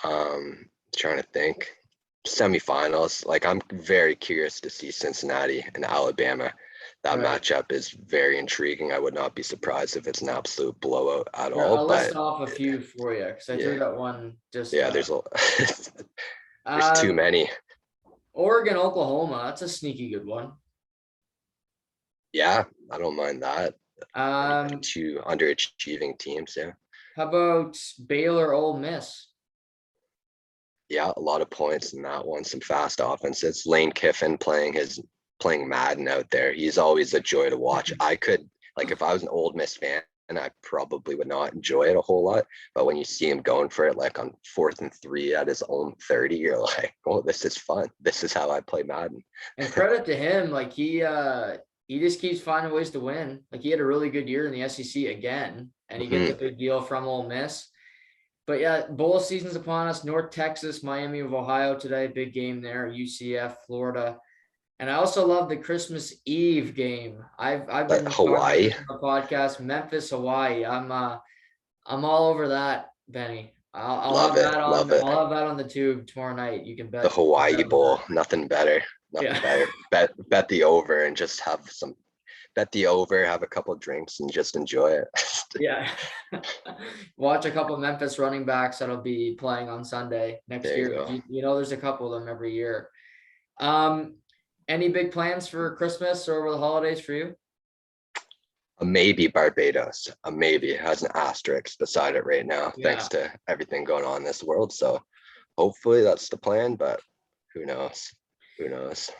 Trying to think. Semifinals. Like, I'm very curious to see Cincinnati and Alabama. That matchup is very intriguing. I would not be surprised if it's an absolute blowout at all. I'll list off a few for you because I threw that one just. Yeah, there's too many. Oregon, Oklahoma. That's a sneaky good one. Yeah, I don't mind that. 2 underachieving teams. Yeah. How about Baylor, Ole Miss? Yeah, a lot of points in that one. Some fast offenses. Lane Kiffin playing Madden out there. He's always a joy to watch. I could, like, if I was an Ole Miss fan, I probably would not enjoy it a whole lot. But when you see him going for it, like on 4th and 3 at his own 30, you're like, oh, this is fun. This is how I play Madden. And credit to him, like he just keeps finding ways to win. Like he had a really good year in the SEC again, and he gets a big deal from Ole Miss. But yeah, bowl season's upon us. North Texas, Miami of Ohio today, big game there. UCF, Florida, and I also love the Christmas Eve game. I've been Hawaii on the podcast. Memphis, Hawaii. I'm all over that, Benny. I'll have that on. I'll have that on the tube tomorrow night. You can bet the Hawaii Bowl. Nothing better. Better. Bet the over and just have some. Bet the over, have a couple of drinks, and just enjoy it. Yeah. Watch a couple of Memphis running backs that'll be playing on Sunday next year. You know, there's a couple of them every year. Any big plans for Christmas or over the holidays for you? A maybe Barbados. A maybe. It has an asterisk beside it right now, thanks to everything going on in this world. So hopefully that's the plan, but who knows?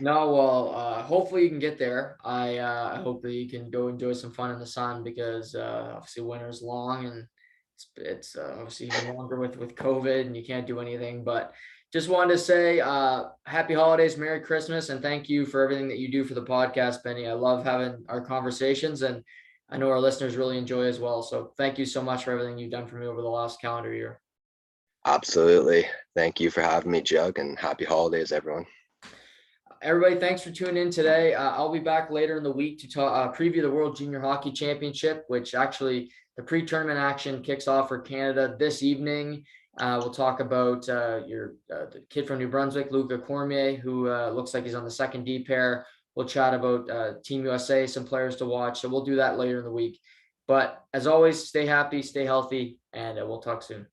No, well, hopefully you can get there. I hope that you can go enjoy some fun in the sun because obviously winter's long and it's obviously even longer with COVID and you can't do anything. But Just wanted to say happy holidays, Merry Christmas, and thank you for everything that you do for the podcast, Benny. I love having our conversations, and I know our listeners really enjoy as well. So thank you so much for everything you've done for me over the last calendar year. Absolutely. Thank you for having me, Jug, and happy holidays, everyone. Everybody, thanks for tuning in today. I'll be back later in the week to talk, preview the World Junior Hockey Championship, which actually the pre-tournament action kicks off for Canada this evening. We'll talk about the kid from New Brunswick, Luca Cormier, who looks like he's on the second D pair. We'll chat about Team USA, some players to watch. So we'll do that later in the week. But as always, stay happy, stay healthy, and we'll talk soon.